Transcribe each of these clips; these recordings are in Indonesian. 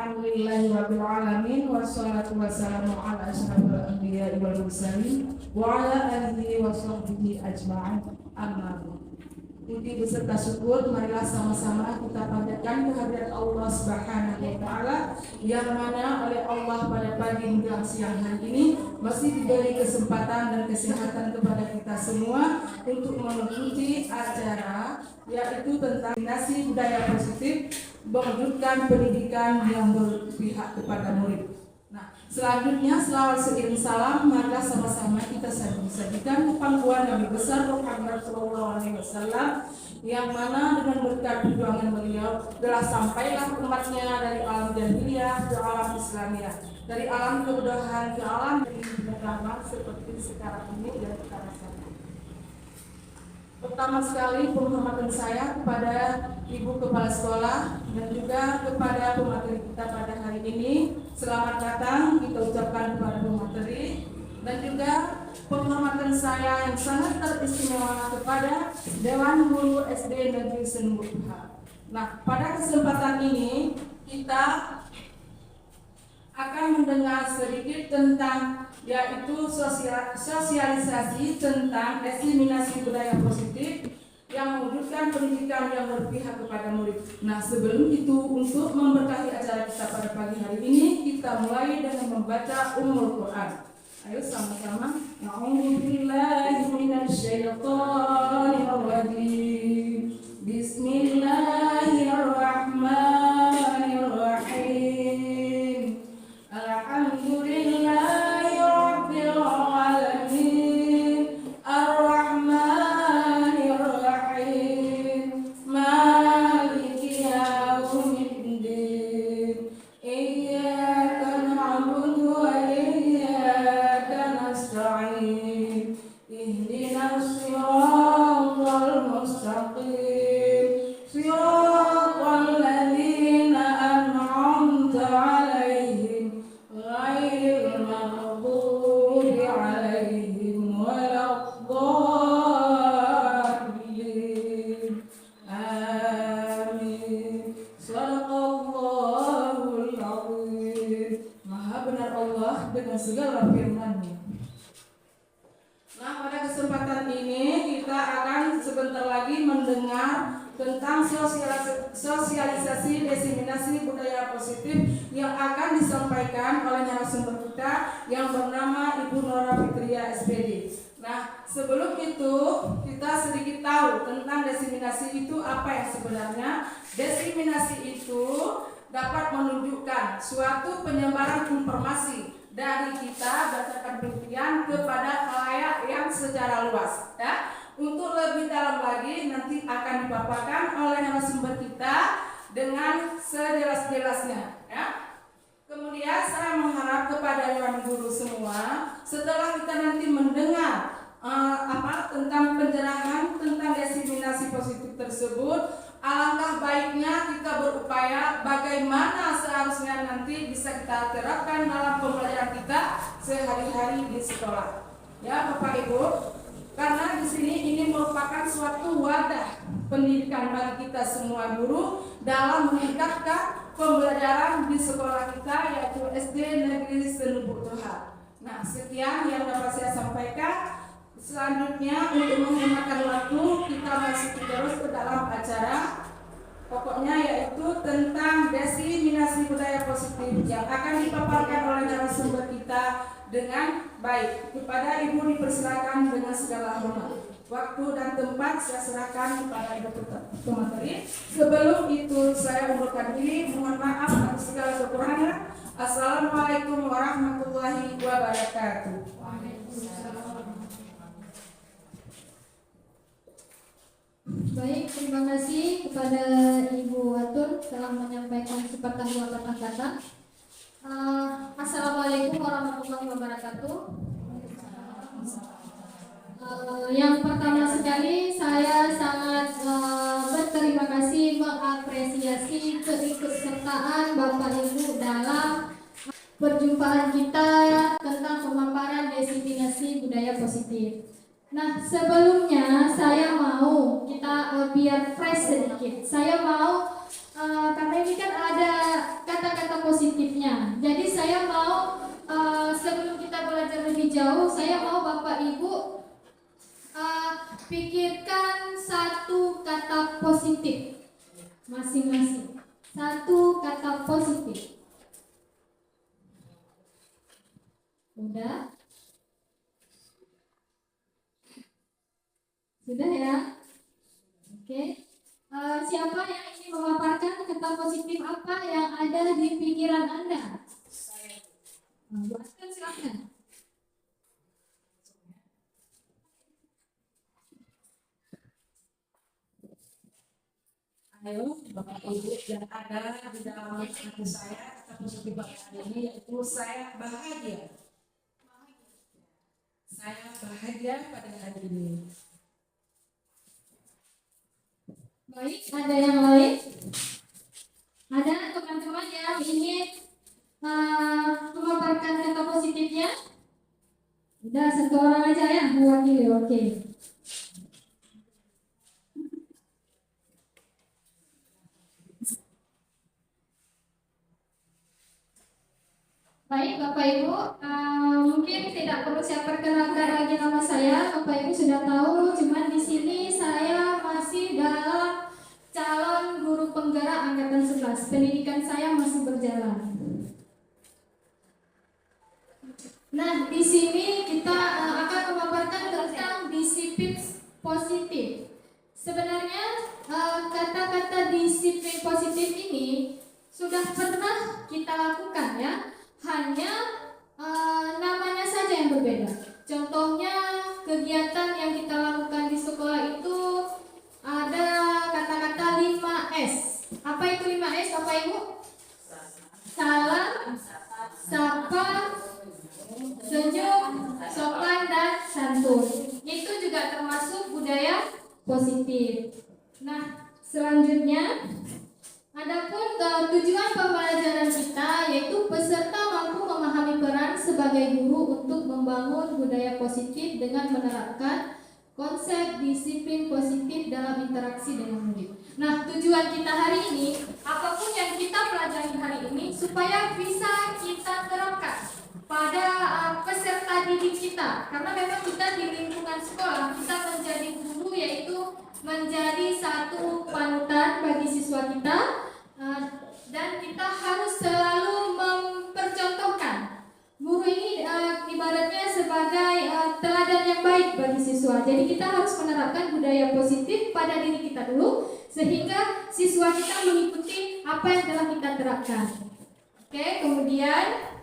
Alhamdulillahirabbil alamin wassalatu wassalamu ala asyrofil anbiya'i wal mursalin wa ala alihi wa sahbihi ajma'in. Amma ba'du. Puji beserta syukur marilah sama-sama kita panjatkan kehadirat Allah Subhanahu wa taala yang mana oleh Allah pada pagi menjelang siang hari ini masih diberi kesempatan dan kesehatan kepada kita semua untuk mengikuti acara yaitu tentang kombinasi budaya positif mewujudkan pendidikan yang berpihak kepada murid. Nah, selanjutnya selawat seiring salam marilah sama-sama kita sajikan pangkuan Nabi besar Muhammad SAW yang mana dengan berkat perjuangan beliau telah sampailah umatnya dari alam jahiliyah ke alam Islamiyah, dari alam kebodohan ke alam yang seperti sekarang ini dan kita rasakan. Pertama sekali penghormatan saya kepada Ibu Kepala Sekolah dan juga kepada pemateri kita pada hari ini. Selamat datang kita ucapkan kepada pemateri dan juga penghormatan saya yang sangat teristimewa kepada Dewan Guru SD Negeri Senubukha. Nah, pada kesempatan ini kita akan mendengar sedikit tentang yaitu sosialisasi tentang diseminasi budaya positif yang mewujudkan pendidikan yang berpihak kepada murid. Nah, sebelum itu untuk memberkahi acara kita pada pagi hari ini kita mulai dengan membaca Ummul Quran. Ayo sama-sama. A'udzubillahi minasyaitonir rajim. Bismillahirrahmanirrahim. Alhamdulillahi rabbil alamin. Ar-Rahmanir Rahim. Maliki yaumiddin. Iyyaka na'budu wa iyyaka nasta'in. Ihdinas siratal mustaqim. Siratal ladzina an'amta 'alaihim ghairil maghdubi 'alaihim waladdallin. Amin. Shadaqallahul azim. Maha benar Allah dengan segala firman-Nya. Nah, pada kesempatan ini kita akan sebentar lagi mendengar tentang sosialisasi diseminasi budaya positif yang akan disampaikan oleh narasumber kita yang bernama Ibu Nora Fitria SPD. Nah, sebelum itu kita sedikit tahu tentang diseminasi itu apa yang sebenarnya. Diseminasi itu dapat menunjukkan suatu penyebaran informasi dari kita berdasarkan penelitian kepada khalayak yang secara luas. Ya. Untuk lebih dalam lagi nanti akan dipaparkan oleh narasumber kita dengan sejelas-jelasnya. Ya. Kemudian saya mengharap kepada Dewan Guru semua, setelah kita nanti mendengar tentang pencerahan tentang diseminasi positif tersebut, alangkah baiknya kita berupaya bagaimana seharusnya nanti bisa kita terapkan dalam pembelajaran kita sehari-hari di sekolah. Ya, Bapak Ibu, karena di sini ini merupakan suatu wadah pendidikan bagi kita semua guru dalam meningkatkan pembelajaran di sekolah kita yaitu SD Negeri Senubukha. Nah, sekian yang dapat saya sampaikan. Selanjutnya untuk menghematkan waktu kita masuk terus ke dalam acara. Pokoknya yaitu tentang diseminasi budaya positif yang akan dipaparkan oleh narasumber kita dengan baik. Kepada Ibu dipersilakan dengan segala hormat. Waktu dan tempat saya serahkan kepada Ibu pemateri. Sebelum itu saya undurkan diri, mohon maaf atas segala kekurangan. Assalamualaikum warahmatullahi wabarakatuh. Baik, terima kasih kepada Ibu Watur telah menyampaikan sepatah dua kata-kata. Assalamualaikum warahmatullahi wabarakatuh. Yang pertama sekali saya sangat berterima kasih mengapresiasi keikutsertaan Bapak Ibu dalam perjumpaan kita tentang pemaparan diseminasi budaya positif. Nah, sebelumnya saya mau kita biar fresh sedikit. Saya mau karena ini kan ada kata-kata positif positifnya. Jadi saya mau sebelum kita belajar lebih jauh, saya mau Bapak Ibu pikirkan satu kata positif masing-masing. Satu kata positif. Udah? Sudah ya? Oke. Siapa yang ingin memaparkan kata positif apa yang ada di pikiran Anda? Buatkan silakan. Ayo, Bapak Ibu yang ada di dalam hati saya, kata positif hari ini yaitu saya bahagia. Saya bahagia pada hari ini. Baik, ada yang lain? Ada teman-teman yang ingin memaparkan kata positifnya? Udah satu orang aja ya, mewakili, oke. Baik Bapak Ibu, mungkin tidak perlu saya perkenalkan lagi nama saya. Bapak Ibu sudah tahu, cuman di sini saya masih dalam calon guru penggerak angkatan 11. Pendidikan saya masih berjalan. Nah, di sini kita akan memaparkan tentang disiplin positif. Sebenarnya kata-kata disiplin positif ini sudah pernah kita lakukan ya. Hanya namanya saja yang berbeda. Contohnya kegiatan yang kita lakukan di sekolah itu ada kata-kata 5S. Apa itu 5S Bapak Ibu? Salam, sapa, senyum, sopan, dan santun. Itu juga termasuk budaya positif. Nah, selanjutnya adapun tujuan pembelajaran kita yaitu peserta mampu memahami peran sebagai guru untuk membangun budaya positif dengan menerapkan konsep disiplin positif dalam interaksi dengan murid. Nah, tujuan kita hari ini, apapun yang kita pelajari hari ini supaya bisa kita terapkan pada peserta didik kita. Karena memang kita di lingkungan sekolah, kita menjadi guru yaitu menjadi satu panutan bagi siswa kita, dan kita harus selalu mempercontohkan. Guru ini ibaratnya sebagai teladan yang baik bagi siswa. Jadi kita harus menerapkan budaya positif pada diri kita dulu, sehingga siswa kita mengikuti apa yang telah kita terapkan. Oke, kemudian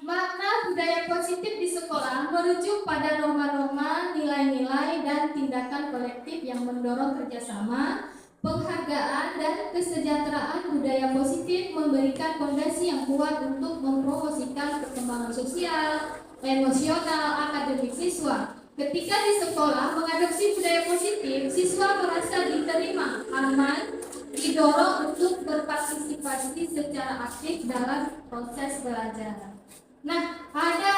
makna budaya positif di sekolah merujuk pada norma-norma, nilai-nilai, dan tindakan kolektif yang mendorong kerjasama, penghargaan, dan kesejahteraan. Budaya positif memberikan fondasi yang kuat untuk mempromosikan perkembangan sosial, emosional, akademik siswa. Ketika di sekolah mengadopsi budaya positif, siswa merasa diterima, aman, didorong untuk berpartisipasi secara aktif dalam proses belajar. Nah, ada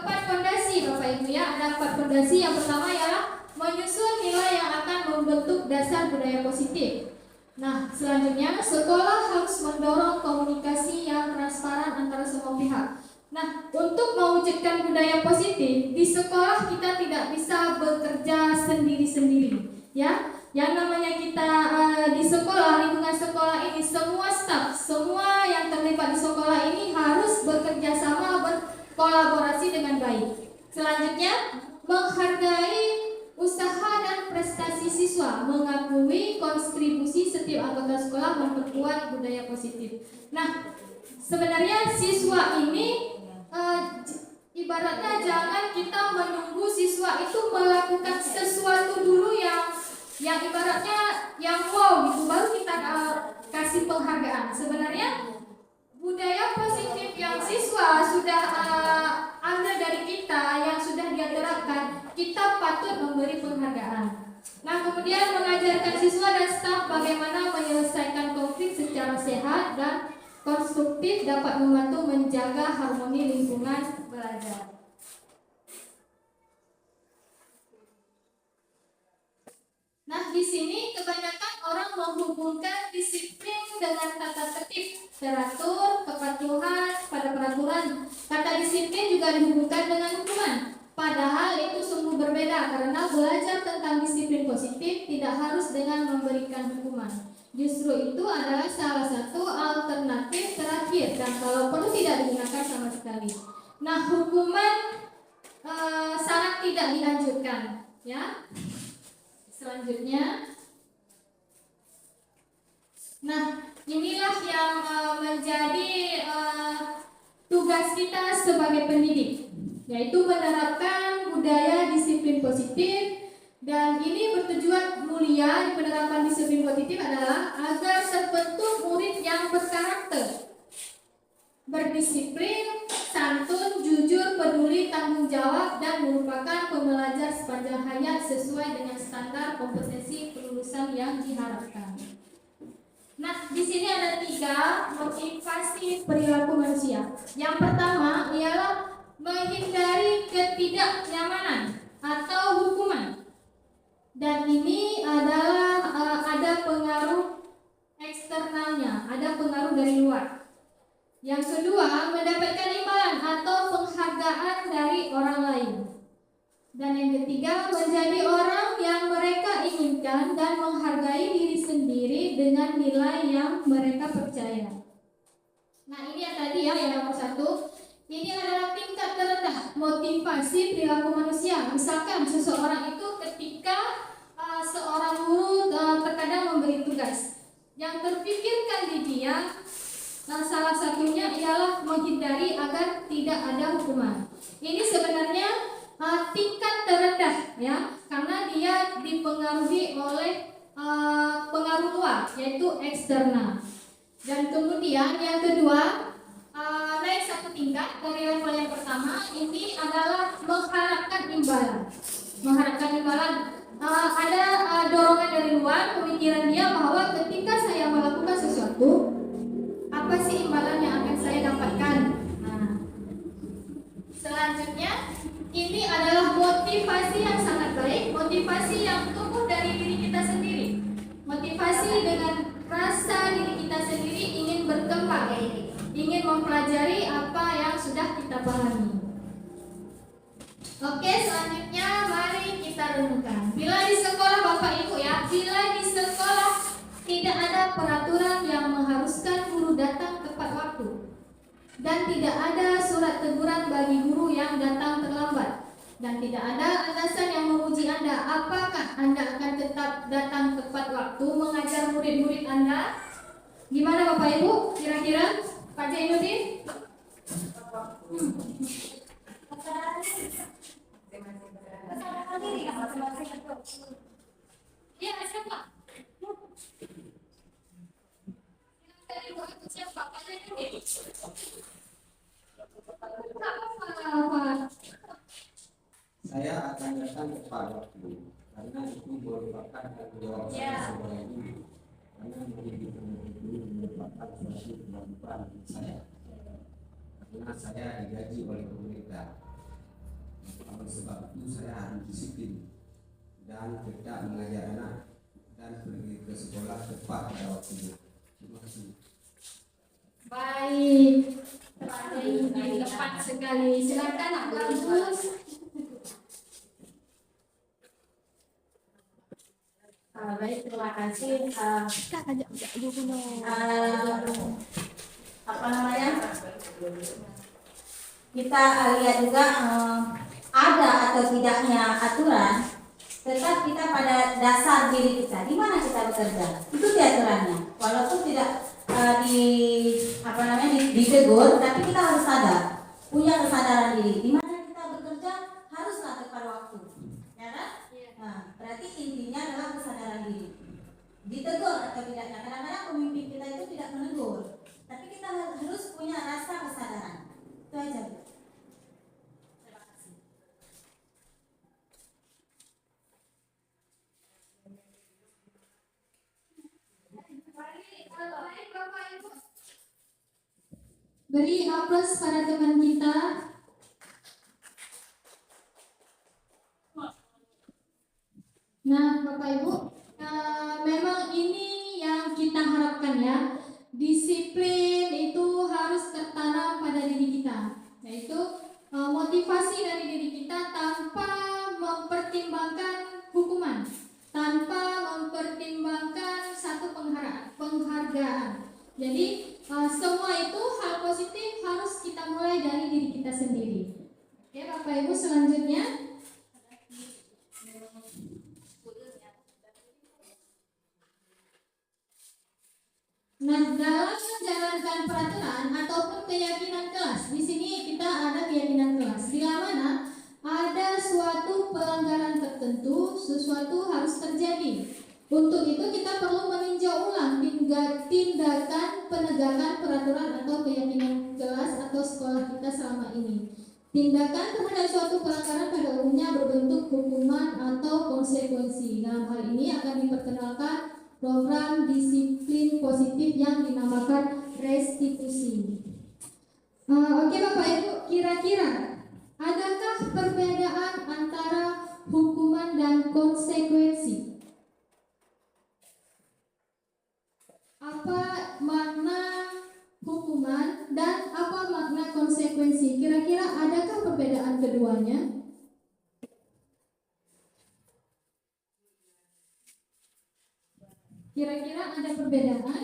4 fondasi Bapak Ibu ya. Ada 4 fondasi. Yang pertama ialah menyusun nilai yang akan membentuk dasar budaya positif. Nah, selanjutnya sekolah harus mendorong komunikasi yang transparan antara semua pihak. Nah, untuk mewujudkan budaya positif di sekolah kita tidak bisa bekerja sendiri-sendiri, ya. Yang namanya kita di sekolah, lingkungan sekolah ini, semua staf, semua yang terlibat di sekolah ini harus bekerja sama, berkolaborasi dengan baik. Selanjutnya, menghargai usaha dan prestasi siswa, mengakui kontribusi setiap anggota sekolah memperkuat budaya positif. Nah, sebenarnya siswa ini ibaratnya jangan kita menunggu siswa itu melakukan sesuatu dulu yang ibaratnya yang wow gitu baru kita kasih penghargaan. Sebenarnya budaya positif yang siswa sudah ambil dari kita, yang sudah dia terapkan, kita patut memberi penghargaan. Nah, kemudian mengajarkan siswa dan staf bagaimana menyelesaikan konflik secara sehat dan konstruktif dapat membantu menjaga harmoni lingkungan belajar. Nah, di sini kebanyakan orang menghubungkan disiplin dengan tata tertib tertib, teratur, kepatuhan pada peraturan. Kata disiplin juga dihubungkan dengan hukuman. Padahal itu sungguh berbeda karena belajar tentang disiplin positif tidak harus dengan memberikan hukuman. Justru itu adalah salah satu alternatif terakhir dan kalau perlu tidak digunakan sama sekali. Nah, hukuman sangat tidak dianjurkan, ya. Selanjutnya, nah inilah yang menjadi tugas kita sebagai pendidik, yaitu menerapkan budaya disiplin positif. Dan ini bertujuan mulia di penerapan disiplin positif adalah agar terbentuk murid yang berkarakter, berdisiplin, santun, jujur, peduli, tanggung jawab, dan merupakan pembelajar sepanjang hayat sesuai dengan standar kompetensi kelulusan yang diharapkan. Nah, di sini ada 3 motivasi perilaku manusia. Yang pertama ialah menghindari ketidaknyamanan atau hukuman. Dan ini adalah ada pengaruh eksternalnya, ada pengaruh dari luar. Yang kedua, mendapatkan imbalan atau penghargaan dari orang lain. Dan yang ketiga, menjadi orang yang mereka inginkan dan menghargai diri sendiri dengan nilai yang mereka percaya. Nah, ini yang tadi ya, yang nomor 1. Ini adalah tingkat terendah motivasi perilaku manusia. Misalkan seseorang itu ketika seorang guru terkadang memberi tugas, yang terpikirkan di dia salah satunya ialah menghindari agar tidak ada hukuman. Ini sebenarnya tingkat terendah, ya, karena dia dipengaruhi oleh pengaruh luar, yaitu eksternal. Dan kemudian yang kedua, naik 1 tingkat dari level yang pertama, ini adalah mengharapkan imbalan. Mengharapkan imbalan, ada dorongan dari luar, pemikiran dia bahwa ketika saya melakukan sesuatu, apa sih imbalan yang akan saya dapatkan? Nah, selanjutnya, ini adalah motivasi yang sangat baik, motivasi yang tumbuh dari diri kita sendiri. Motivasi dengan rasa diri kita sendiri ingin berkembang, ingin mempelajari apa yang sudah kita pahami. Oke, selanjutnya mari kita renungkan. Bila di sekolah Bapak Ibu ya, bila di sekolah tidak ada peraturan yang mengharuskan guru datang tepat waktu, dan tidak ada surat teguran bagi guru yang datang terlambat, dan tidak ada alasan yang menguji Anda, apakah Anda akan tetap datang tepat waktu mengajar murid-murid Anda? Gimana Bapak Ibu? Kira-kira Pak Jainuddin? Iya, siapa? Siapa? Pak Jainuddin? Saya akan datang tepat waktu karena itu merupakan tanggung jawab saya sebagai guru. Karena mendidik guru merupakan suatu kewajiban saya. Karena saya digaji oleh pemerintah. Oleh sebab itu saya harus disiplin dan tidak mengajar anak dan pergi ke sekolah tepat pada waktunya. Terima kasih. Baik, ini tepat sekali. Silakan Agus. Baik, terima kasih. Apa namanya? Kita lihat juga ada atau tidaknya aturan, tetap kita pada dasar diri kita. Di mana kita bekerja? Itu di aturannya. Walaupun tidak ditegur, tapi kita harus sadar, punya kesadaran diri. Di mana kita bekerja haruslah tepat waktu, ya kan? Nah, berarti intinya adalah kesadaran diri. Ditegur atau tidaknya, kadang-kadang pemimpin kita itu tidak menegur, tapi kita harus punya rasa kesadaran. Itu aja. Terima kasih. Beri aplaus pada teman kita. Nah, Bapak Ibu, memang ini yang kita harapkan ya. disiplin itu harus tertanam pada diri kita, yaitu motivasi dari diri kita tanpa mempertimbangkan hukuman, tanpa mempertimbangkan satu penghargaan. Jadi semua itu hal positif harus kita mulai dari diri kita sendiri. Oke Bapak Ibu, selanjutnya nah, dalam menjalankan peraturan ataupun keyakinan kelas, di sini kita ada keyakinan kelas, bila mana ada suatu pelanggaran tertentu, sesuatu harus terjadi. Untuk itu kita perlu meninjau ulang tindakan penegakan peraturan atau keyakinan kelas atau sekolah kita selama ini. Tindakan terhadap suatu pelanggaran pada umumnya berbentuk hukuman atau konsekuensi. Dalam hal ini akan diperkenalkan program disiplin positif yang dinamakan restitusi. Oke Bapak Ibu, kira-kira adakah perbedaan antara hukuman dan konsekuensi? Apa makna hukuman dan apa makna konsekuensi? Kira-kira adakah perbedaan keduanya? Kira-kira ada perbedaan?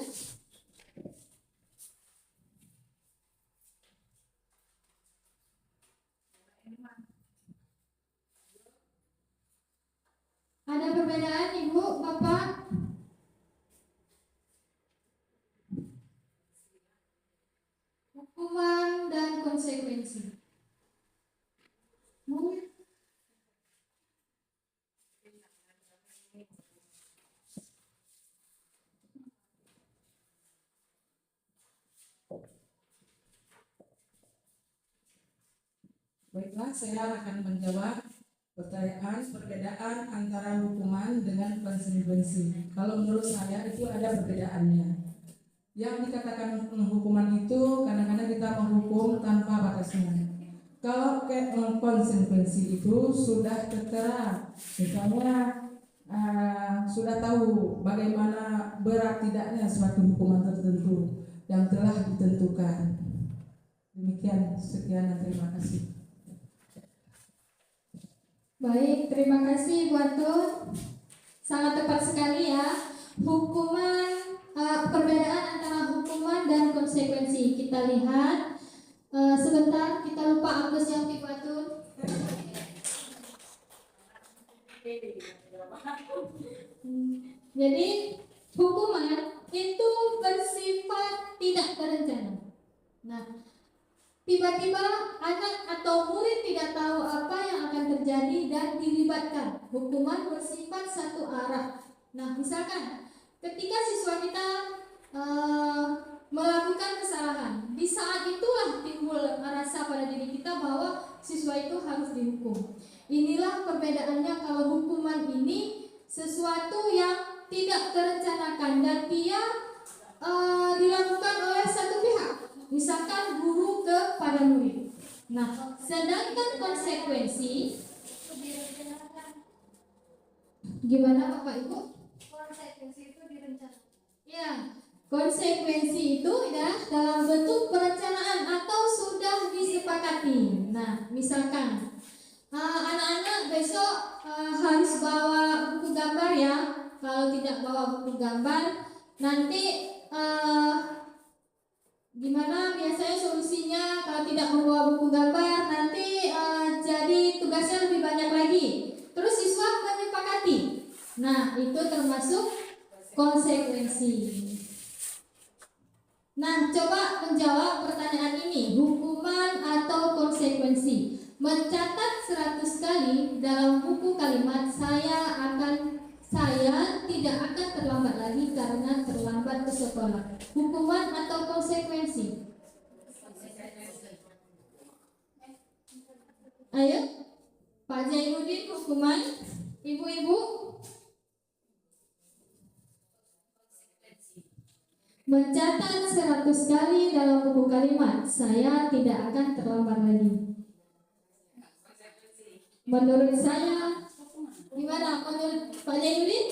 Ada perbedaan Ibu, Bapak? Hukuman dan konsekuensi. Baiklah, saya akan menjawab pertanyaan perbedaan antara hukuman dengan konsekuensi. Kalau menurut saya itu ada perbedaannya. Yang dikatakan hukuman itu kadang-kadang kita menghukum tanpa batasnya. Kalau konsekuensi itu sudah tertera, misalnya sudah tahu bagaimana berat tidaknya suatu hukuman tertentu yang telah ditentukan. Demikian, sekian dan terima kasih. Baik, terima kasih Bu Antun. Sangat tepat sekali ya. Hukuman, perbedaan antara hukuman dan konsekuensi. Kita lihat sebentar, kita lupa Agus yang Bu Antun. Jadi hukuman itu bersifat tidak terencana. Nah, tiba-tiba anak atau murid tidak tahu apa yang akan terjadi dan dilibatkan. Hukuman bersifat satu arah. Nah, misalkan ketika siswa kita melakukan kesalahan, di saat itulah timbul rasa pada diri kita bahwa siswa itu harus dihukum. Inilah perbedaannya, kalau hukuman ini sesuatu yang tidak terencanakan dan dia dilakukan oleh satu pihak. Misalkan guru kepada murid. Nah, sedangkan konsekuensi, gimana Bapak Ibu? Konsekuensi itu direncanakan. Ya, konsekuensi itu ya dalam bentuk perencanaan atau sudah disepakati. Nah, misalkan anak-anak besok harus bawa buku gambar ya. Kalau tidak bawa buku gambar, nanti gimana biasanya solusinya? Kalau tidak membawa buku gambar, nanti jadi tugasnya lebih banyak lagi. Terus siswa menyepakati. Nah, itu termasuk konsekuensi. Nah, coba menjawab pertanyaan ini, hukuman atau konsekuensi. Mencatat 100 kali dalam buku kalimat saya tidak akan terlambat lagi karena terlambat ke sekolah. Hukuman atau konsekuensi? Ayo, Pak Zainuddin, hukuman. Ibu-ibu? Mencatat 100 kali dalam buku kalimat saya tidak akan terlambat lagi. Menurut saya, gimana menurut Pak Zainuddin?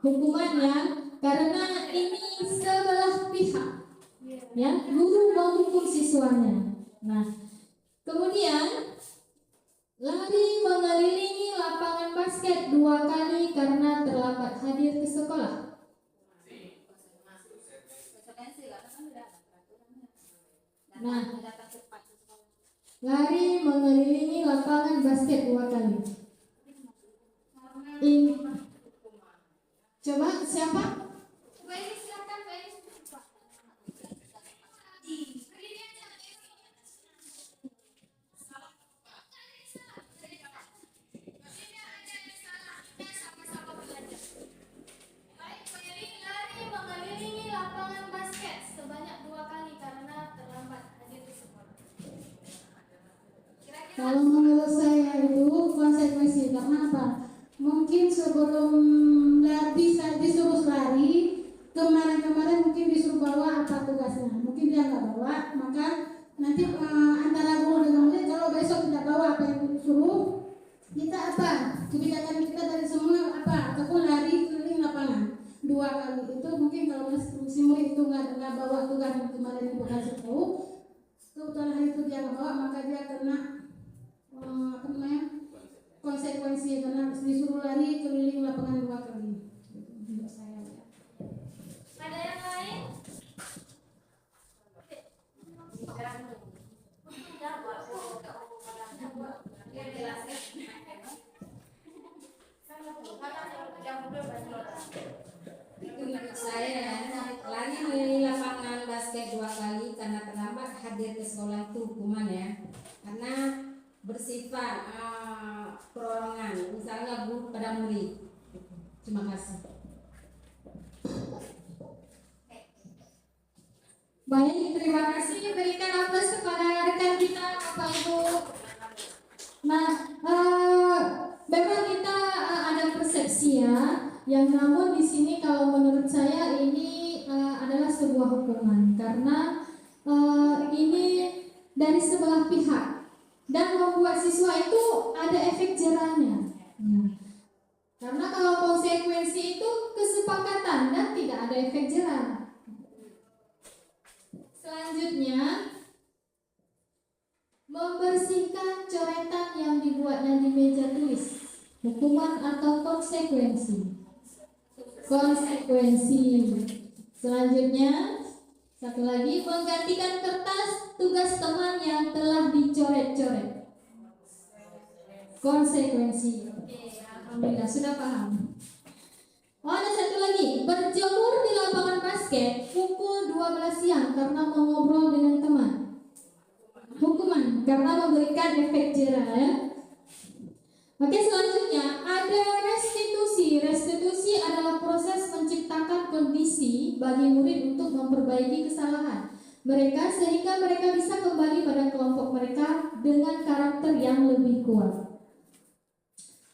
Hukuman ya, karena ini sebelah pihak. Ya, guru menghukum siswanya. Nah, kemudian lari mengelilingi lapangan basket 2 kali karena terlambat hadir ke sekolah. Konsekuensi karena kan udah ada peraturannya. Nah. Datang cepat ke sekolah. Lari mengelilingi lapangan basket 2 kali. Ini. Coba siapa? Baik, silakan baik. Lari mengelilingi lapangan basket sebanyak 2 kali karena terlambat hadir di sekolah. Kalau menurut saya itu konsekuensi karena apa? Mungkin sebelum bisa disuruh lari, kemarin mungkin disuruh bawa apa tugasnya. Mungkin dia nggak bawa, maka nanti antara guru dengan murid kalau besok tidak bawa apa yang disuruh, kita apa? Kebijakan kita dari semua apa? Ataupun lari keliling lapangan 2 kali itu mungkin kalau si murid itu nggak bawa tugas yang kemarin ibu kasih tahu, setelah itu dia nggak bawa maka dia kena apa namanya? Konsekuensi karena disuruh lari keliling lapangan 2 kali. Menurut saya. Ada yang lain? Menurut saya lari di lapangan basket 2 kali karena terlambat hadir ke sekolah itu hukuman ya, karena bersifat perorangan, misalnya guru pada murid. Terima kasih. Baik, terima kasih. Berikan aplaus kepada rekan kita, Bapak Ibu. Nah, memang kita ada persepsi ya, yang namun di sini kalau menurut saya ini adalah sebuah hukuman karena ini dari sebelah pihak dan membuat siswa itu ada efek jerahnya. Karena kalau konsekuensi itu kesepakatan dan tidak ada efek jerah. Selanjutnya, membersihkan coretan yang dibuatnya di meja tulis. Hukuman atau konsekuensi. Selanjutnya, satu lagi, menggantikan kertas tugas teman yang telah dicoret-coret. Konsekuensi. Oke, alhamdulillah sudah paham. Oh, ada satu lagi, berjemur di lapangan basket pukul 12 siang karena mengobrol dengan teman. Hukuman karena memberikan efek jerah ya. Oke, selanjutnya ada restitusi. Restitusi adalah proses menciptakan kondisi bagi murid untuk memperbaiki kesalahan mereka sehingga mereka bisa kembali pada kelompok mereka dengan karakter yang lebih kuat.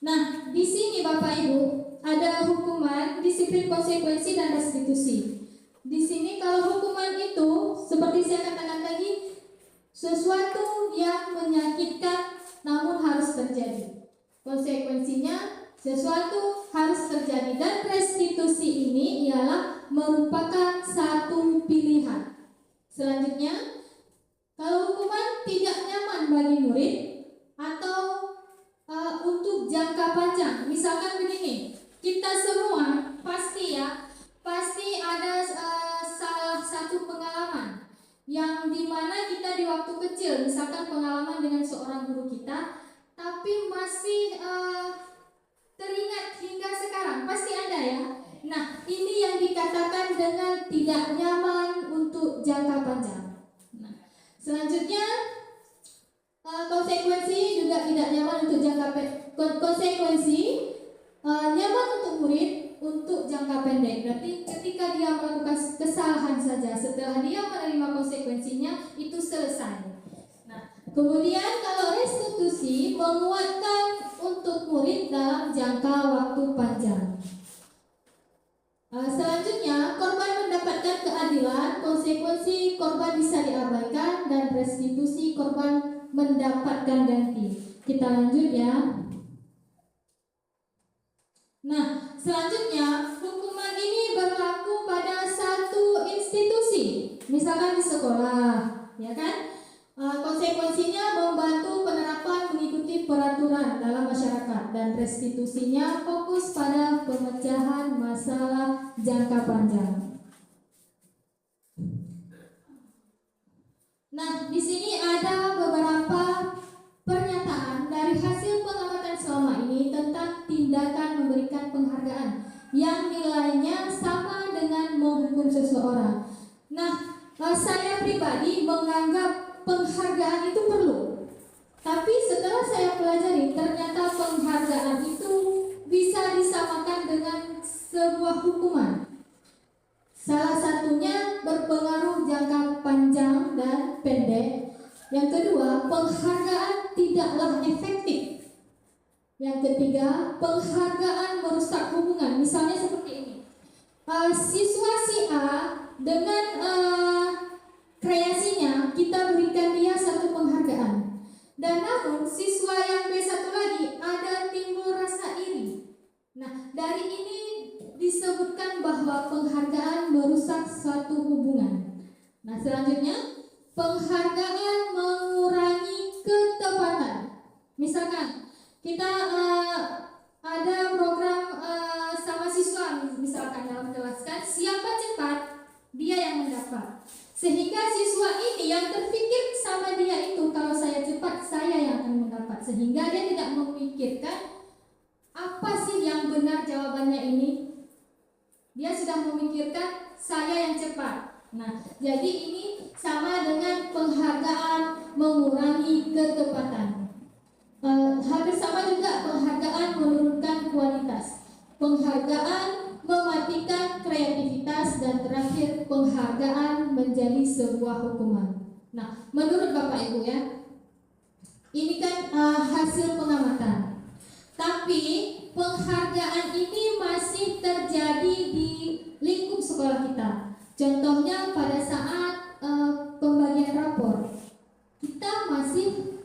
Nah, di sini Bapak Ibu ada hukuman, disiplin, konsekuensi, dan restitusi. Di sini kalau hukuman itu seperti saya katakan tadi, sesuatu yang menyakitkan namun harus terjadi. Konsekuensinya sesuatu harus terjadi dan restitusi ini ialah merupakan satu pilihan. Selanjutnya, kalau hukuman tidak nyaman bagi murid atau untuk jangka panjang, misalkan begini, kita semua pasti ada salah satu pengalaman yang dimana kita di waktu kecil, misalkan pengalaman dengan seorang guru kita, tapi masih teringat hingga sekarang, pasti ada ya. Nah, ini yang dikatakan dengan tidak nyaman untuk jangka panjang. Nah, selanjutnya konsekuensi juga tidak nyaman untuk jangka konsekuensi nyaman untuk murid untuk jangka pendek. Berarti ketika dia melakukan kesalahan saja, setelah dia menerima konsekuensinya itu selesai. Nah, kemudian kalau restitusi menguatkan untuk murid dalam jangka waktu panjang. Selanjutnya, korban mendapatkan keadilan, konsekuensi korban bisa diabaikan, dan restitusi korban mendapatkan ganti. Kita lanjut ya. Nah, selanjutnya hukuman ini berlaku pada satu institusi. Misalnya misalkan di sekolah, ya kan? Konsekuensinya membantu penerapan mengikuti peraturan dalam masyarakat, dan restitusinya fokus pada pemecahan masalah jangka panjang. Nah, di sini ada beberapa pernyataan dari hasil pengamatan selama ini tentang tindakan memberikan penghargaan yang nilainya sama dengan menghukum seseorang. Nah, saya pribadi menganggap penghargaan itu perlu. Tapi setelah saya pelajari, ternyata penghargaan itu bisa disamakan dengan sebuah hukuman. Salah satunya berpengaruh jangka panjang dan pendek. Yang kedua, penghargaan tidaklah efektif. Yang ketiga, penghargaan merusak hubungan. Misalnya seperti ini. Siswa si A dengan kreasinya kita berikan dia satu penghargaan. Dan namun siswa yang B1 lagi ada timbul rasa iri. Nah, dari ini disebutkan bahwa penghargaan merusak suatu hubungan. Nah, selanjutnya penghargaan mengurangi ketepatan. Misalkan kita ada program sama siswa, misalkan dalam kelas kan, siapa cepat dia yang mendapat. Sehingga siswa ini yang terpikir sama dia itu, kalau saya cepat saya yang akan mendapat. Sehingga dia tidak memikirkan apa sih yang benar jawabannya ini. Dia sudah memikirkan saya yang cepat. Nah, jadi ini sama dengan penghargaan mengurangi ketepatan. Hampir sama juga penghargaan menurunkan kualitas. Penghargaan mematikan kreativitas, dan terakhir penghargaan menjadi sebuah hukuman. Nah, menurut Bapak Ibu ya, ini kan hasil pengamatan. Tapi penghargaan ini masih terjadi di lingkup sekolah kita. Contohnya pada saat pembagian rapor, kita masih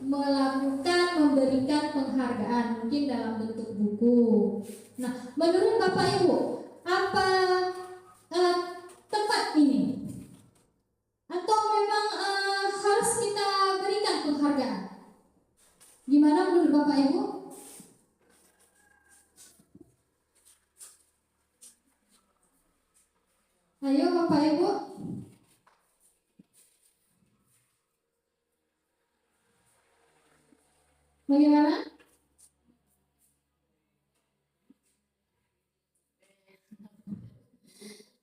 memberikan penghargaan mungkin dalam bentuk buku. Nah, menurut Bapak Ibu, apa tepat ini? Atau memang harus kita berikan penghargaan? Gimana menurut Bapak Ibu? Ayo Bapak Ibu. Bagaimana?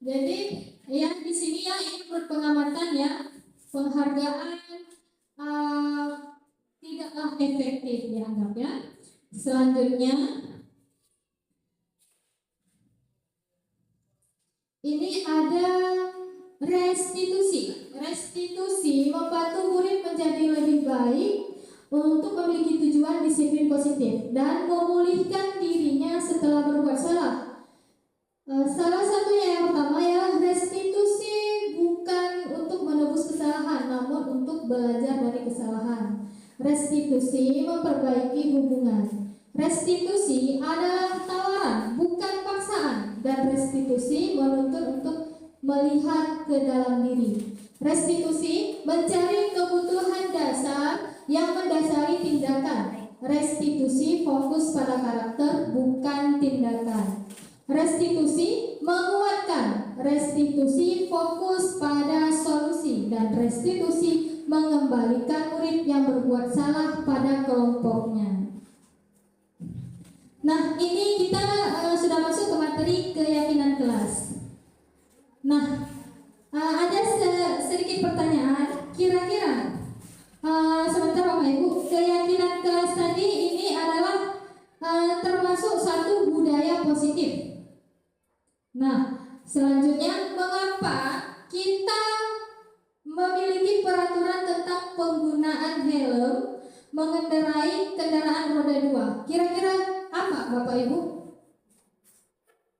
Jadi ya di sini ya ini berpengamatan ya, penghargaan tidaklah efektif dianggap ya. Selanjutnya ini ada restitusi. Restitusi membantu murid menjadi lebih baik untuk memiliki tujuan disiplin positif dan memulihkan dirinya setelah berbuat salah. Salah satunya yang pertama ya, restitusi bukan untuk menebus kesalahan, namun untuk belajar dari kesalahan. Restitusi memperbaiki hubungan. Restitusi adalah tawaran, bukan paksaan, dan restitusi menuntut untuk melihat ke dalam diri. Restitusi mencari kebutuhan dasar yang mendasari tindakan. Restitusi fokus pada karakter, bukan tindakan. Restitusi menguatkan. Restitusi fokus pada solusi, dan restitusi mengembalikan murid yang berbuat salah pada kelompoknya. Nah, ini kita sudah masuk ke materi keyakinan kelas. Nah, ada sedikit pertanyaan. Kira-kira sebentar Bapak Ibu, keyakinan kelas tadi ini adalah termasuk satu budaya positif. Nah, selanjutnya mengapa kita memiliki peraturan tentang penggunaan helm mengendarai kendaraan roda 2? Kira-kira apa Bapak Ibu?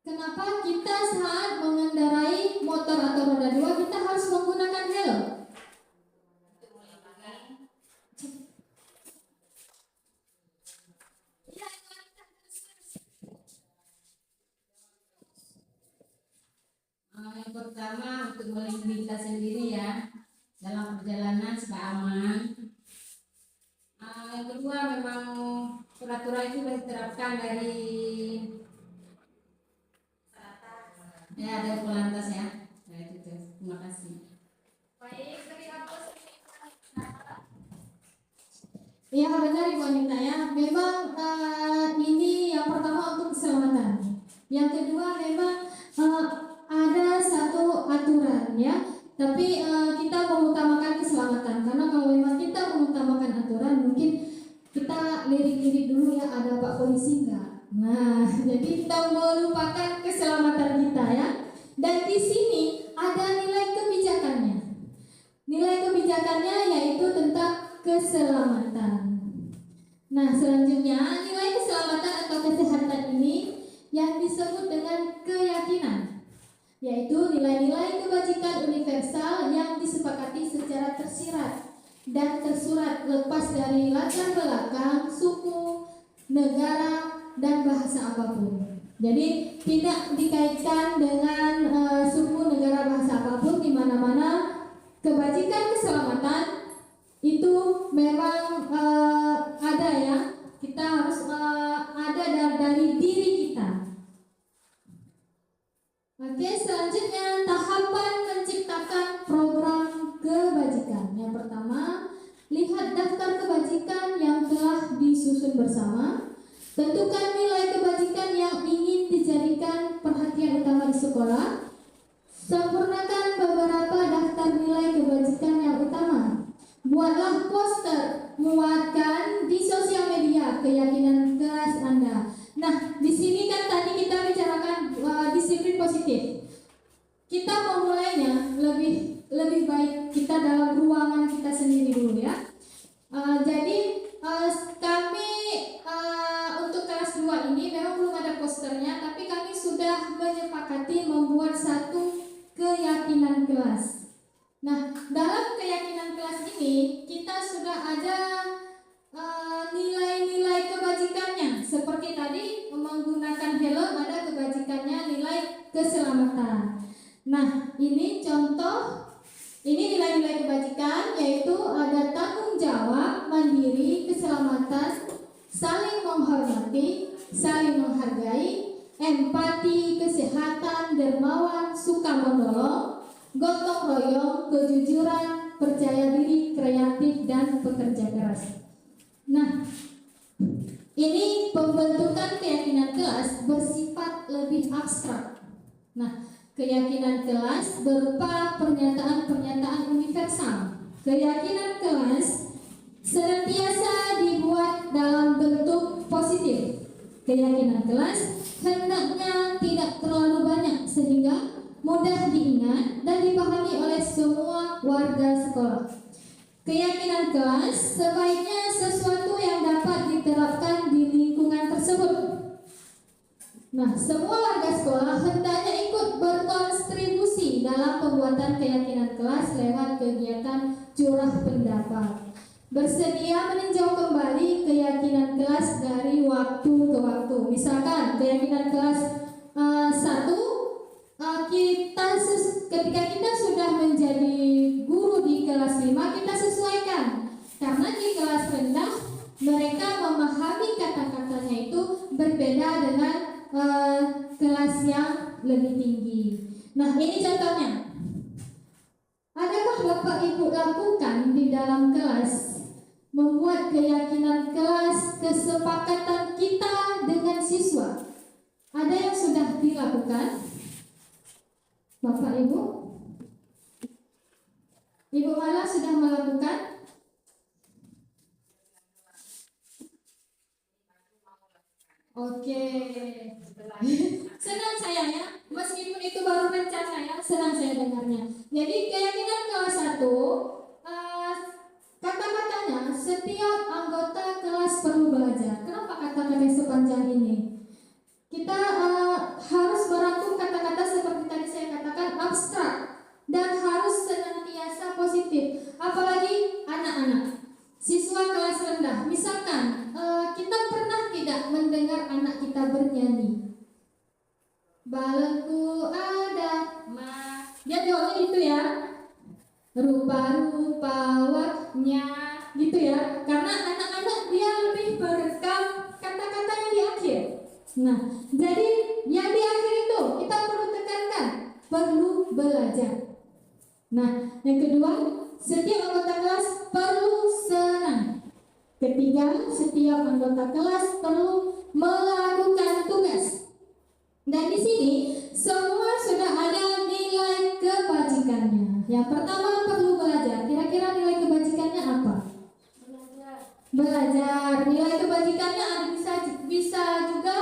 Kenapa kita saat mengendarai motor atau roda 2 kita harus menggunakan helm? Yang pertama untuk melindungi kita sendiri ya. dalam perjalanan supaya aman. Yang kedua memang peraturan itu sudah diterapkan dari dari Polantas ya. Nah itu tuh. Terima kasih. Baik, beri aplaus. Ya benar Ibu Anita ya. Memang ini yang pertama untuk keselamatan. Yang kedua memang ada satu aturan ya. Tapi kita mengutamakan keselamatan karena kalau memang kita mengutamakan aturan mungkin kita lirik-lirik dulu ya ada Pak Polisi enggak. Nah jadi kita melupakan keselamatan kita ya. Dan di sini ada nilai kebijakannya. Nilai kebijakannya yaitu tentang keselamatan. Nah, selanjutnya nilai keselamatan atau kesehatan ini yang disebut dengan keyakinan, yaitu nilai-nilai kebajikan universal yang disepakati secara tersirat dan tersurat lepas dari latar belakang, suku, negara, dan bahasa apapun. Jadi tidak dikaitkan dengan suku, negara, bahasa apapun di mana-mana. Kebajikan keselamatan itu memang ada ya. Kita harus ada dari diri kita. Oke, selanjutnya tahapan menciptakan program kebajikan. Yang pertama, lihat daftar kebajikan yang telah disusun bersama. Tentukan nilai kebajikan yang ingin dijadikan perhatian utama di sekolah. Sempurnakan beberapa daftar nilai kebajikan yang utama. Buatlah poster, muatkan di sosial media keyakinan kelas Anda. Nah, di sini kan tadi kita bicarakan disiplin positif. Kita memulainya lebih baik kita dalam ruangan kita sendiri dulu ya. Jadi kami untuk kelas 2 ini memang belum ada posternya, tapi kami sudah menyepakati membuat satu keyakinan kelas. Nah, dalam keyakinan kelas ini kita sudah ada nilai-nilai kebajikannya. Seperti tadi menggunakan helm ada kebajikannya nilai keselamatan. Nah, ini contoh. Ini nilai-nilai kebajikan yaitu ada tanggung jawab, mandiri, keselamatan, saling menghormati, saling menghargai, empati, kesehatan, dermawan, suka menolong, gotong royong, kejujuran, percaya diri, kreatif, dan pekerja keras. Nah, ini pembentukan keyakinan kelas bersifat lebih abstrak. Nah, keyakinan kelas berupa pernyataan-pernyataan universal. Keyakinan kelas senantiasa dibuat dalam bentuk positif. Keyakinan kelas hendaknya tidak terlalu banyak sehingga mudah diingat dan dipahami oleh semua warga sekolah. Keyakinan kelas sebaiknya sesuatu yang dapat diterapkan di lingkungan tersebut. Nah, semua warga sekolah hendaknya ikut berkontribusi dalam pembuatan keyakinan kelas lewat kegiatan curah pendapat. Bersedia meninjau kembali keyakinan kelas dari waktu ke waktu. Misalkan keyakinan kelas 1 ketika kita sudah menjadi guru di kelas 5 kita sesuaikan. Karena di kelas rendah mereka memahami kata-katanya itu berbeda dengan kelas yang lebih tinggi. Nah, ini contohnya. Adakah Bapak Ibu lakukan di dalam kelas membuat keyakinan kelas, kesepakatan kita dengan siswa? Ada yang sudah dilakukan? Bapak Ibu? Ibu Mala sudah melakukan? Oke. Senang saya ya, meskipun itu baru rencana ya, senang saya dengarnya. Jadi keyakinan kelas 1 kata-katanya setiap anggota kelas perlu belajar. Kenapa kata-kata sepanjang ini? Kita harus merangkum kata-kata seperti tadi saya katakan abstrak dan harus senantiasa positif. Apalagi anak-anak, siswa kelas rendah. Misalkan kita pernah tidak mendengar anak kita bernyanyi. Balengku ada, dia jawabnya itu ya. rupa-rupa warnanya gitu ya, karena anak-anak dia lebih merekam kata-katanya di akhir. Nah, jadi yang di akhir itu kita perlu tekankan, perlu belajar. Nah, yang kedua, setiap anggota kelas perlu senang. Ketiga, setiap anggota kelas perlu melakukan tugas. Dan di sini semua sudah ada nilai kebajikannya. Yang pertama perlu belajar. Kira-kira nilai kebajikannya apa? Belajar. Nilai kebajikannya ada bisa juga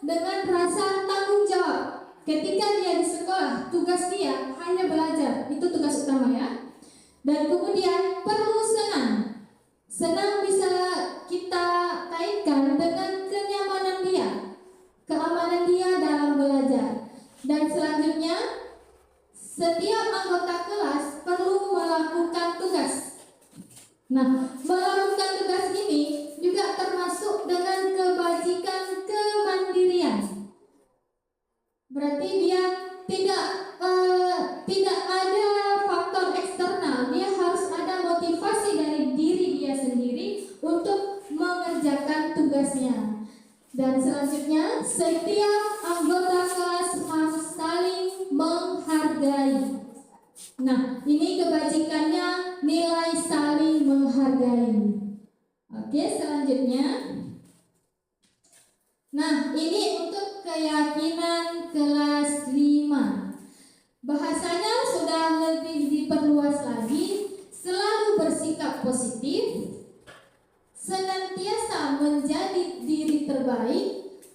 dengan rasa tanggung jawab. Ketika dia di sekolah, tugas dia hanya belajar. Itu tugas utama ya. Dan kemudian perlu senang. Senang bisa kita kaitkan dengan kenyamanan dia, keamanan dia dalam belajar. Dan selanjutnya, setiap anggota kelas perlu melakukan tugas. Nah, melakukan tugas ini juga termasuk dengan kebajikan kemandirian. Berarti dia tidak ada faktor eksternal. Dia harus ada motivasi dari diri dia sendiri untuk mengerjakan tugasnya. Dan selanjutnya, setiap anggota kelas harus saling menghargai. Nah, ini kebajikannya nilai saling menghargai. Oke, selanjutnya. Nah, ini untuk keyakinan kelas 5. Bahasanya sudah lebih diperluas lagi. Selalu bersikap positif, senantiasa menjadi diri terbaik,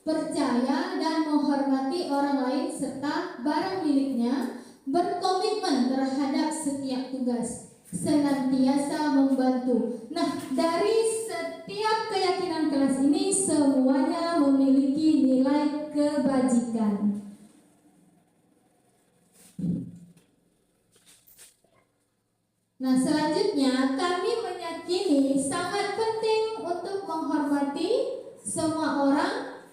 percaya dan menghormati orang lain serta barang miliknya, berkomitmen terhadap setiap tugas, senantiasa membantu. Nah, dari setiap keyakinan kelas ini semuanya memiliki nilai kebajikan. Nah, selanjutnya kami meyakini sangat penting untuk menghormati semua orang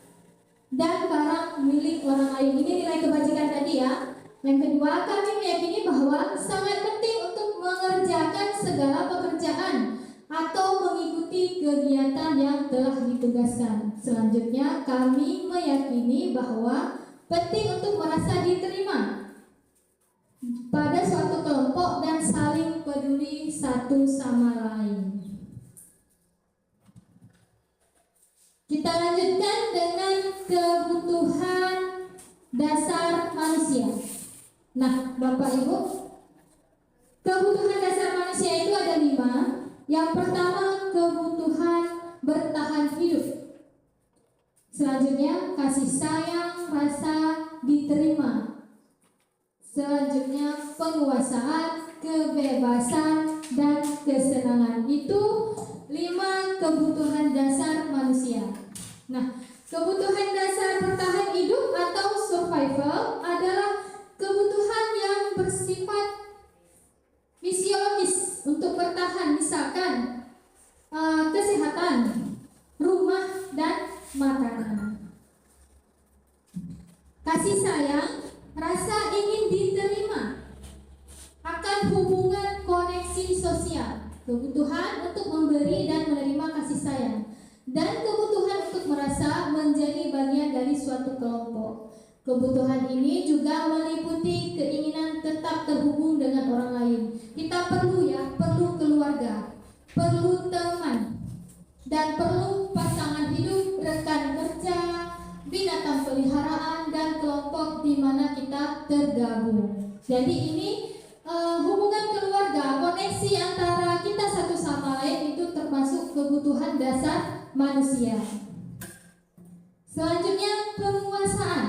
dan barang milik orang lain. Ini nilai kebajikan tadi ya. Yang kedua, kami meyakini bahwa sangat penting untuk mengerjakan segala pekerjaan atau mengikuti kegiatan yang telah ditugaskan. Selanjutnya, kami meyakini bahwa penting untuk merasa diterima pada suatu kelompok dan saling peduli satu sama lain. Kita lanjutkan dengan kebutuhan dasar manusia. Nah, Bapak Ibu, kebutuhan dasar manusia itu ada 5. Yang pertama, kebutuhan bertahan hidup. Selanjutnya, kasih sayang, rasa diterima. Selanjutnya, penguasaan, kebebasan, dan kesenangan. Itu 5 kebutuhan dasar manusia. Nah, kebutuhan dasar bertahan hidup atau survival adalah kebutuhan yang bersifat fisiologis untuk bertahan, misalkan kesehatan, rumah, dan makanan. Kasih sayang, rasa ingin diterima, akan hubungan koneksi sosial, kebutuhan untuk memberi dan menerima kasih sayang, dan kebutuhan untuk merasa menjadi bagian dari suatu kelompok. Kebutuhan ini juga meliputi keinginan tetap terhubung dengan orang lain. Kita perlu keluarga, perlu teman, dan perlu pasangan hidup, rekan kerja, binatang peliharaan, dan kelompok di mana kita tergabung. Jadi ini hubungan keluarga, koneksi antara kita satu sama lain itu termasuk kebutuhan dasar manusia. Selanjutnya, penguasaan.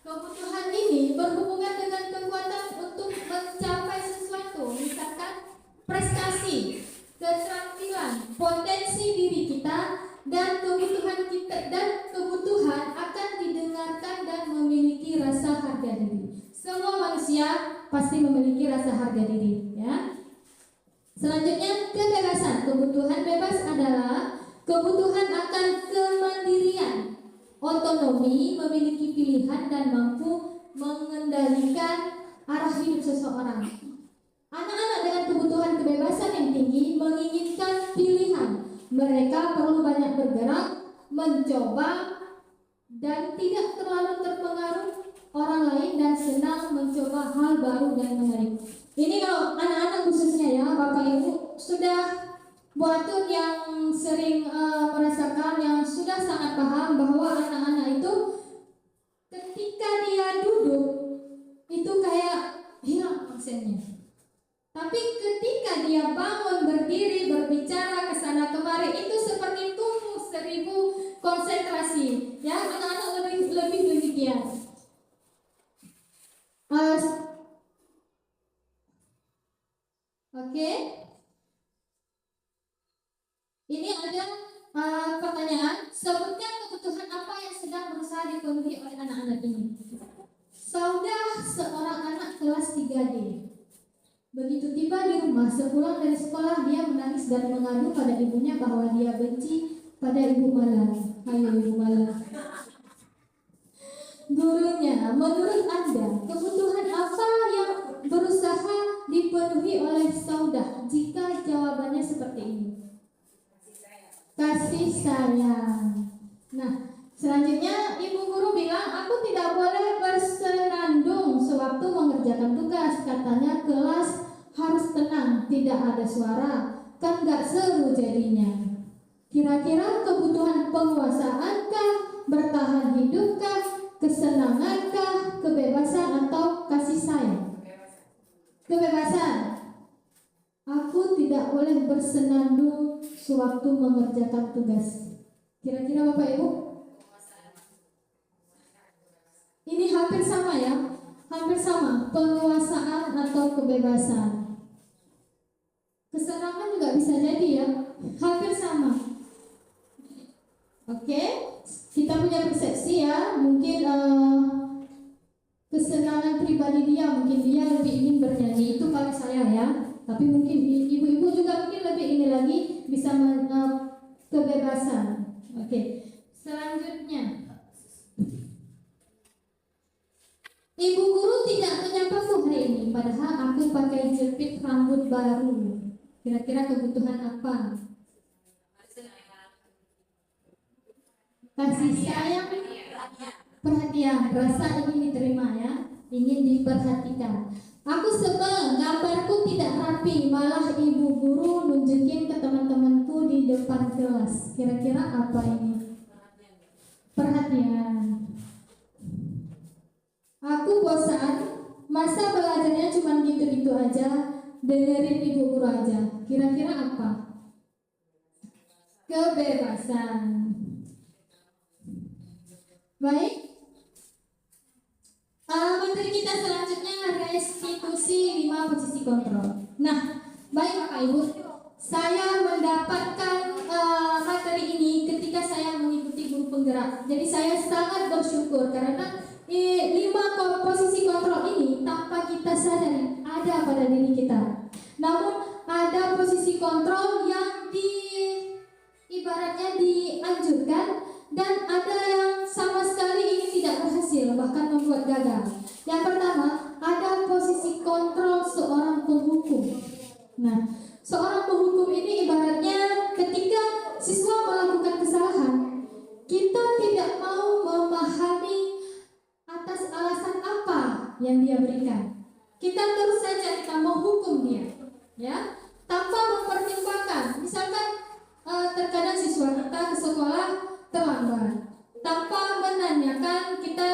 Kebutuhan ini berhubungan dengan kekuatan untuk mencapai sesuatu, misalkan prestasi, keterampilan, potensi diri kita, dan kebutuhan akan didengarkan dan memiliki rasa harga diri. Semua manusia pasti memiliki rasa harga diri, ya. Selanjutnya, kebebasan. Kebutuhan bebas adalah kebutuhan akan kemandirian, otonomi, memiliki pilihan, dan mampu mengendalikan arah hidup seseorang. Anak-anak dengan kebutuhan dengan kebebasan yang tinggi menginginkan pilihan. Mereka perlu banyak bergerak, mencoba, dan tidak terlalu terpengaruh orang lain dan senang mencoba hal baru dan menarik. Ini kalau anak-anak khususnya ya, Bapak Ibu sudah buatun yang sering merasakan, yang sudah sangat paham bahwa anak-anak itu ketika dia duduk itu kayak hilang aksennya. Tapi ketika dia bangun, berdiri, berbicara ke sana kemari, itu seperti tumbuh 1000 konsentrasi. Ya, anak-anak lebih demikian. Oke. Ini ada pertanyaan. Sebutkan kebutuhan apa yang sedang berusaha dipenuhi oleh anak-anak ini. Saudah seorang anak kelas 3D. Begitu tiba di rumah, sepulang dari sekolah dia menangis dan mengadu pada ibunya bahwa dia benci pada ibu malang. Ayo ibu malang. Gurunya, menurut Anda, kebutuhan apa yang berusaha dipenuhi oleh Saudah jika jawabannya seperti ini? Kasih sayang. Nah, selanjutnya ibu guru bilang, aku tidak boleh bersenandung sewaktu mengerjakan tugas. Katanya kelas harus tenang, tidak ada suara, kan gak seru jadinya. Kira-kira kebutuhan penguasaankah, bertahan hidupkah, kesenangankah, kebebasan atau kasih sayang? Kebebasan. Aku tidak boleh bersenandung sewaktu mengerjakan tugas. Kira-kira Bapak Ibu? Ini hampir sama ya, hampir sama. Penguasaan atau kebebasan. Kesenangan juga bisa jadi ya, hampir sama. Oke, kita punya persepsi ya. Mungkin kesenangan pribadi dia, mungkin dia lebih ingin bernyanyi, itu kalau saya ya. Tapi mungkin ibu-ibu juga mungkin lebih ini lagi bisa kebebasan. Oke, selanjutnya. Ibu guru tidak menyapaku hari ini, padahal aku pakai jepit rambut baru. Kira-kira kebutuhan apa? Kasih sayang, perhatian, rasa ingin diterima ya, ingin diperhatikan. Aku sebel, gambarku tidak rapi, malah ibu guru nunjukin ke teman-temanku di depan kelas. Kira-kira apa ini? Perhatian. Aku bosan, masa belajarnya cuma gitu-gitu aja, dengerin ibu guru aja. Kira-kira apa? Kebebasan. Baik. Materi kita selanjutnya restitusi 5 posisi kontrol. Nah, baik Bapak Ibu, saya mendapatkan materi ini ketika saya mengikuti guru penggerak. Jadi saya sangat bersyukur karena 5 posisi kontrol ini tanpa kita sadari ada pada diri kita. Namun ada posisi kontrol yang ibaratnya dianjurkan dan ada yang sama sekali ini tidak berhasil, bahkan membuat gagal. Yang pertama, ada posisi kontrol seorang penghukum. Nah, seorang penghukum ini ibaratnya ketika siswa melakukan kesalahan, kita tidak mau memahami atas alasan apa yang dia berikan. Kita terus saja kita menghukum dia, ya, tanpa mempertimbangkan. Misalkan terkadang siswa kita ke sekolah terlambat, tanpa menanyakan kita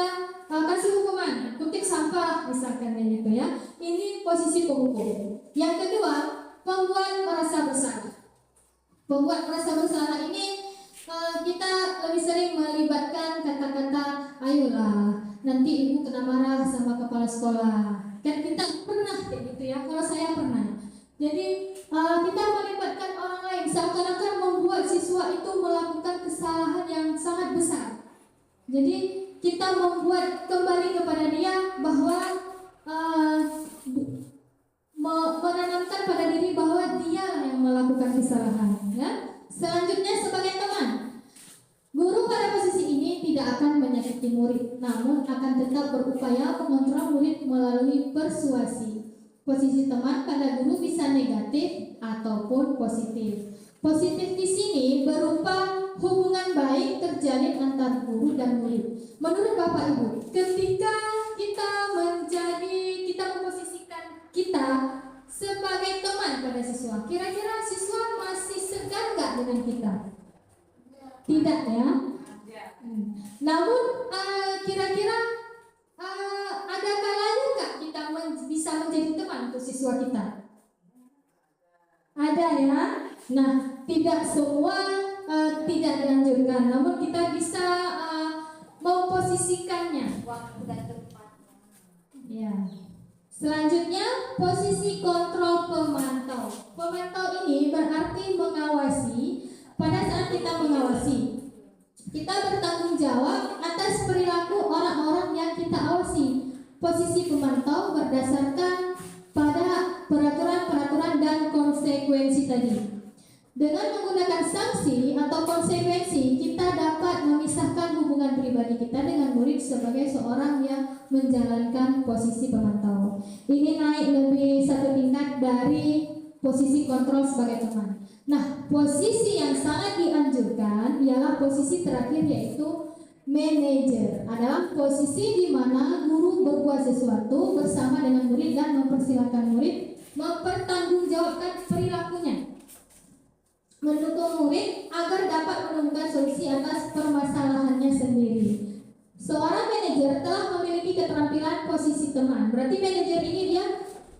kasih hukuman, kutip sampah misalkan gitu ya. Ini posisi penghukum. Yang kedua, pembuat merasa bersalah. Pembuat merasa bersalah ini kita lebih sering melibatkan kata-kata ayolah nanti ibu kena marah sama kepala sekolah. Kan kita pernah kayak gitu ya. Kalau saya pernah. Jadi kita melibatkan orang lain seakan-akan membuat siswa itu melakukan kesalahan yang sangat besar. Jadi kita membuat kembali kepada dia bahwa menanamkan pada diri bahwa dia yang melakukan kesalahan. Ya. Selanjutnya sebagai teman, guru pada posisi ini tidak akan menyakiti murid, namun akan tetap berupaya mengontrol murid melalui persuasi. Posisi teman pada guru bisa negatif ataupun positif. Positif di sini berupa hubungan baik terjalin antar guru dan murid. Menurut Bapak Ibu, ketika kita memposisikan kita sebagai teman pada siswa, kira-kira siswa masih segan nggak dengan kita? Tidak ya. Namun kira-kira ada kalanya nggak kita bisa menjadi teman untuk siswa kita? Ada ya. Nah, tidak semua tidak dianjurkan, namun kita bisa memposisikannya. Waktu dan tempat. Ya. Selanjutnya, posisi kontrol pemantau. Pemantau ini berarti mengawasi. Pada saat kita mengawasi, kita bertanggung jawab atas perilaku orang-orang yang kita awasi. Posisi pemantau berdasarkan pada peraturan-peraturan dan konsekuensi tadi. Dengan menggunakan sanksi atau konsekuensi, kita dapat memisahkan hubungan pribadi kita dengan murid sebagai seorang yang menjalankan posisi pemantau. Ini naik lebih satu tingkat dari posisi kontrol sebagai teman. Nah, posisi yang sangat dianjurkan ialah posisi terakhir, yaitu manajer. Adalah posisi di mana guru berbuat sesuatu bersama dengan murid dan mempersilahkan murid mempertanggungjawabkan perilakunya, mendukung murid agar dapat menemukan solusi atas permasalahannya sendiri. Seorang manajer telah memiliki keterampilan posisi teman. Berarti manajer ini dia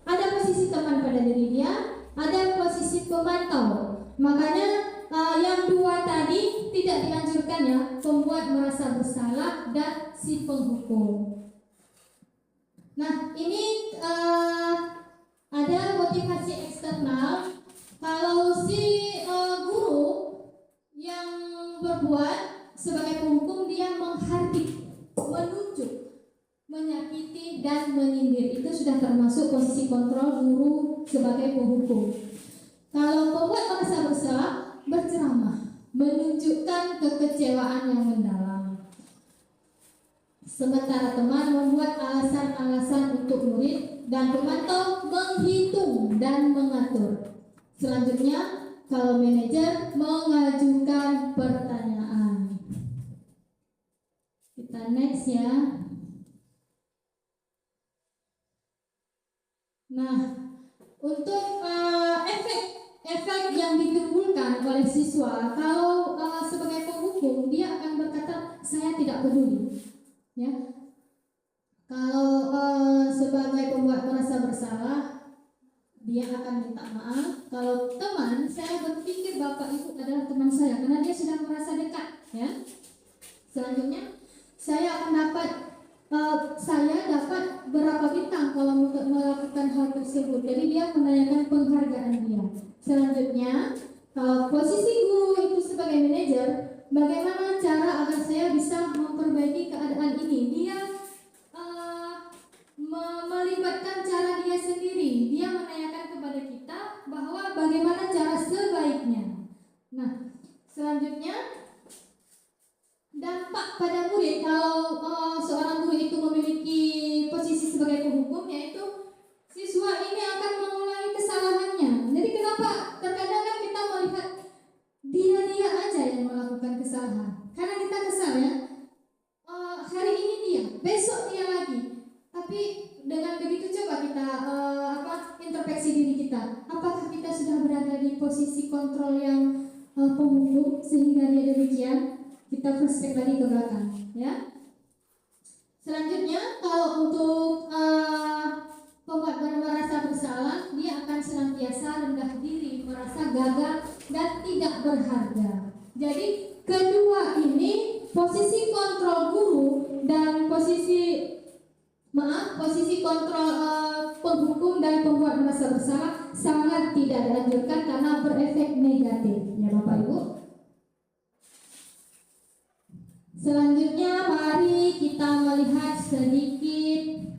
ada posisi teman pada diri dia, ada posisi pemantau. Makanya yang dua tadi tidak dianjurkan ya, pembuat merasa bersalah dan si penghukum. Nah, ini ada motivasi eksternal. Kalau si guru yang berbuat sebagai penghukum, dia menghardik, menunjuk, menyakiti dan menyindir. Itu sudah termasuk posisi kontrol guru sebagai penghukum. Kalau pembuat merasa bersalah, berceramah, menunjukkan kekecewaan yang mendalam. Sementara teman membuat alasan-alasan untuk murid dan pemantau menghitung dan mengatur. Selanjutnya, kalau manajer mengajukan pertanyaan. Kita next ya. Nah, untuk efek yang ditimbulkan oleh siswa, kalau sebagai penghukum dia akan berkata saya tidak peduli, ya. Kalau sebagai pembuat merasa bersalah, dia akan minta maaf. Kalau teman, saya berpikir Bapak Ibu adalah teman saya karena dia sudah merasa dekat, ya. Selanjutnya, saya dapat berapa bintang kalau melakukan hal tersebut. Jadi dia menanyakan penghargaan dia. Selanjutnya, kalau posisi guru itu sebagai manajer, bagaimana cara agar saya bisa memperbaiki keadaan ini? Dia melibatkan cara dia sendiri. Dia menanyakan kepada kita bahwa bagaimana cara sebaiknya. Nah, selanjutnya, dampak pada murid kalau seorang guru itu memiliki posisi sebagai penghukum, yaitu siswa ini akan mengulangi kesalahannya. Jadi kenapa terkadang kan kita melihat dia aja yang melakukan kesalahan karena kita kesal ya, hari ini dia, besok dia lagi. Tapi dengan begitu coba kita introspeksi diri kita, apakah kita sudah berada di posisi kontrol yang penghukum sehingga dia demikian? Kita flashback lagi ke belakang, ya. Selanjutnya, kalau untuk pembuat merasa bersalah, dia akan senantiasa rendah diri, merasa gagal dan tidak berharga. Jadi kedua ini, posisi kontrol guru dan posisi kontrol penghukum dan pembuat merasa bersalah sangat tidak dianjurkan karena berefek negatif, ya Bapak Ibu. Selanjutnya, mari kita melihat sedikit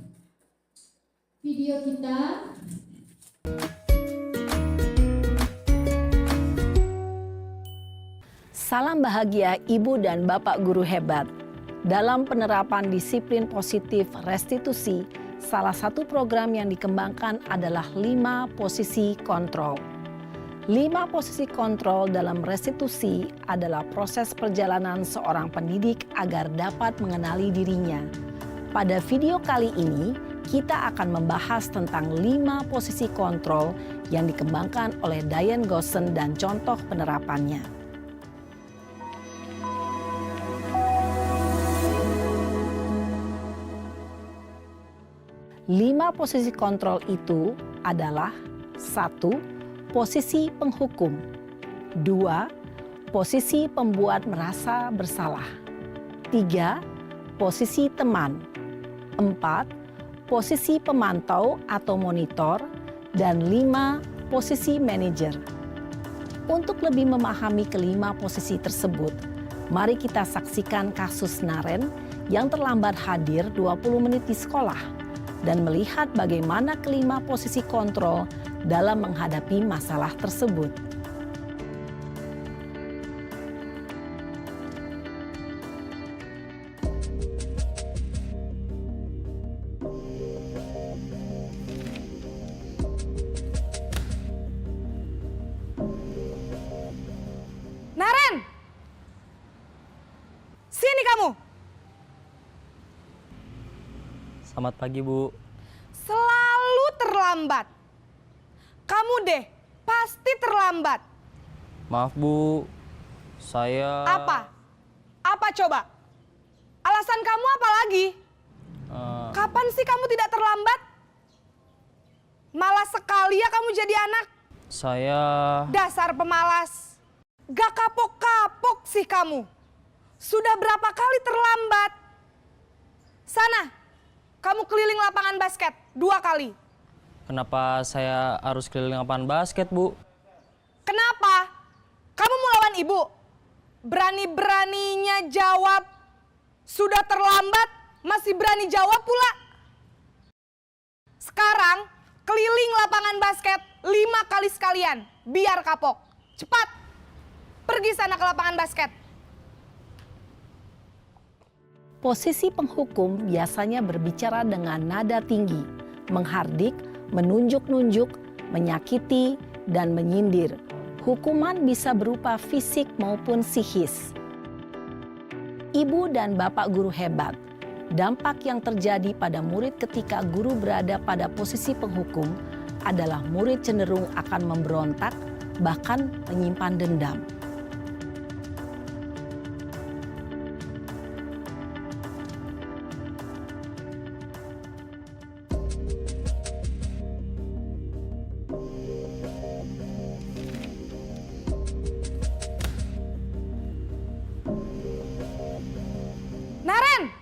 video kita. Salam bahagia Ibu dan Bapak guru hebat. Dalam penerapan disiplin positif restitusi, salah satu program yang dikembangkan adalah 5 posisi kontrol. 5 posisi kontrol dalam restitusi adalah proses perjalanan seorang pendidik agar dapat mengenali dirinya. Pada video kali ini, kita akan membahas tentang 5 posisi kontrol yang dikembangkan oleh Diane Gosson dan contoh penerapannya. Lima posisi kontrol itu adalah 1. Posisi penghukum. 2. Posisi pembuat merasa bersalah. 3. Posisi teman. 4. Posisi pemantau atau monitor. Dan 5. Posisi manajer. Untuk lebih memahami kelima posisi tersebut, mari kita saksikan kasus Naren yang terlambat hadir 20 menit di sekolah dan melihat bagaimana kelima posisi kontrol dalam menghadapi masalah tersebut. Naren! Sini kamu! Selamat pagi, Bu. Selalu terlambat. Kamu deh, pasti terlambat. Maaf, Bu. Saya... Apa? Apa coba? Alasan kamu apa lagi? Kapan sih kamu tidak terlambat? Malas sekali ya kamu jadi anak. Saya... Dasar pemalas. Gak kapok-kapok sih kamu. Sudah berapa kali terlambat? Sana, kamu keliling lapangan basket 2 kali. Kenapa saya harus keliling lapangan basket, Bu? Kenapa? Kamu mau lawan ibu? Berani-beraninya jawab. Sudah terlambat, masih berani jawab pula. Sekarang, keliling lapangan basket 5 kali sekalian. Biar kapok. Cepat. Pergi sana ke lapangan basket. Posisi penghukum biasanya berbicara dengan nada tinggi, menghardik, menunjuk-nunjuk, menyakiti, dan menyindir. Hukuman bisa berupa fisik maupun psikis. Ibu dan bapak guru hebat. Dampak yang terjadi pada murid ketika guru berada pada posisi penghukum adalah murid cenderung akan memberontak, bahkan menyimpan dendam. Naren!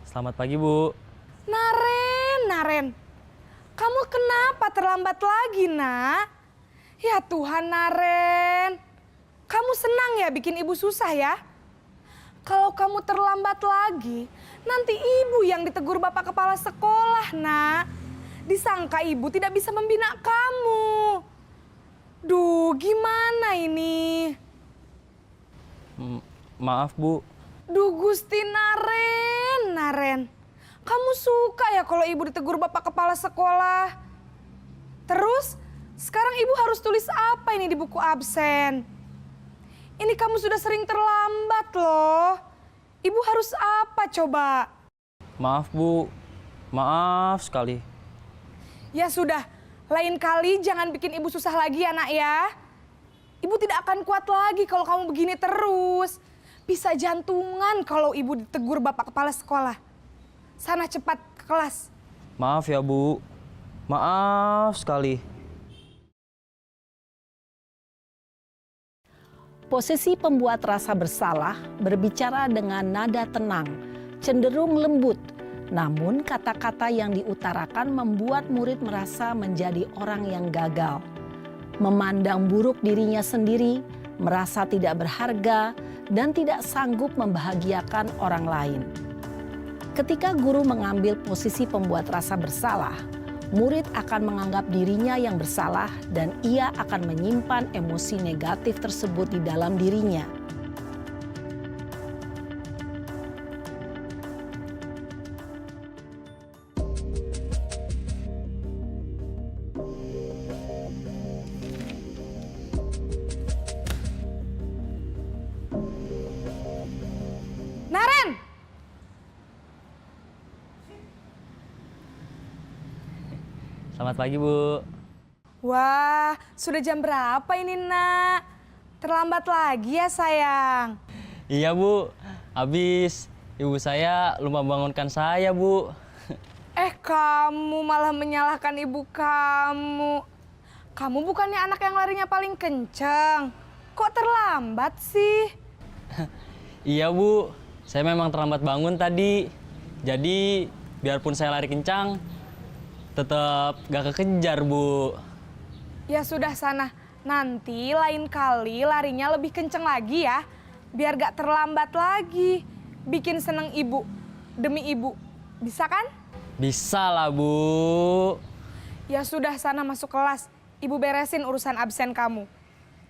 Selamat pagi, Bu. Naren. Kamu kenapa terlambat lagi, nak? Ya Tuhan, Naren. Kamu senang ya bikin ibu susah ya? Kalau kamu terlambat lagi, nanti ibu yang ditegur bapak kepala sekolah, nak. Disangka ibu tidak bisa membina kamu. Duh, gimana ini? Maaf, Bu. Duh, Gusti Naren. Kamu suka ya kalau ibu ditegur bapak kepala sekolah? Terus, sekarang ibu harus tulis apa ini di buku absen? Ini kamu sudah sering terlambat loh. Ibu harus apa coba? Maaf, Bu. Maaf sekali. Ya sudah, lain kali jangan bikin ibu susah lagi ya, nak ya. Ibu tidak akan kuat lagi kalau kamu begini terus. Bisa jantungan kalau ibu ditegur bapak kepala sekolah. Sana cepat ke kelas. Maaf ya, Bu. Maaf sekali. Posisi pembuat rasa bersalah berbicara dengan nada tenang, cenderung lembut. Namun kata-kata yang diutarakan membuat murid merasa menjadi orang yang gagal. Memandang buruk dirinya sendiri, merasa tidak berharga, dan tidak sanggup membahagiakan orang lain. Ketika guru mengambil posisi pembuat rasa bersalah, murid akan menganggap dirinya yang bersalah dan ia akan menyimpan emosi negatif tersebut di dalam dirinya. Selamat pagi, Bu. Wah, sudah jam berapa ini, Nak? Terlambat lagi ya, sayang? Iya, Bu. Habis ibu saya lupa bangunkan saya, Bu. Kamu malah menyalahkan ibu kamu. Kamu bukannya anak yang larinya paling kenceng. Kok terlambat sih? Iya, Bu. Saya memang terlambat bangun tadi. Jadi, biarpun saya lari kencang, tetap gak kekejar, Bu. Ya sudah sana. Nanti lain kali larinya lebih kenceng lagi ya. Biar gak terlambat lagi. Bikin seneng ibu. Demi ibu. Bisa kan? Bisa lah, Bu. Ya sudah sana masuk kelas. Ibu beresin urusan absen kamu.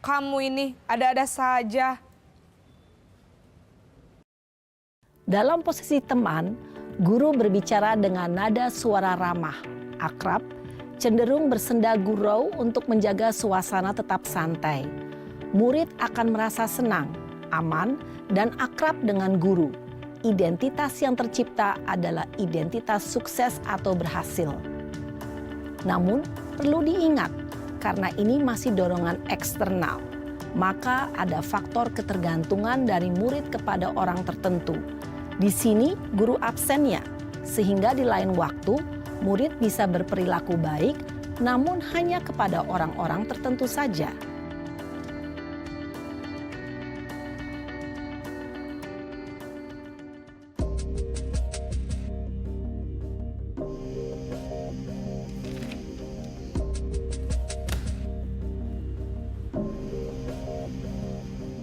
Kamu ini ada-ada saja. Dalam posisi teman, guru berbicara dengan nada suara ramah, akrab, cenderung bersenda gurau untuk menjaga suasana tetap santai. Murid akan merasa senang, aman, dan akrab dengan guru. Identitas yang tercipta adalah identitas sukses atau berhasil. Namun, perlu diingat, karena ini masih dorongan eksternal, maka ada faktor ketergantungan dari murid kepada orang tertentu. Di sini, guru absennya, sehingga di lain waktu, murid bisa berperilaku baik, namun hanya kepada orang-orang tertentu saja.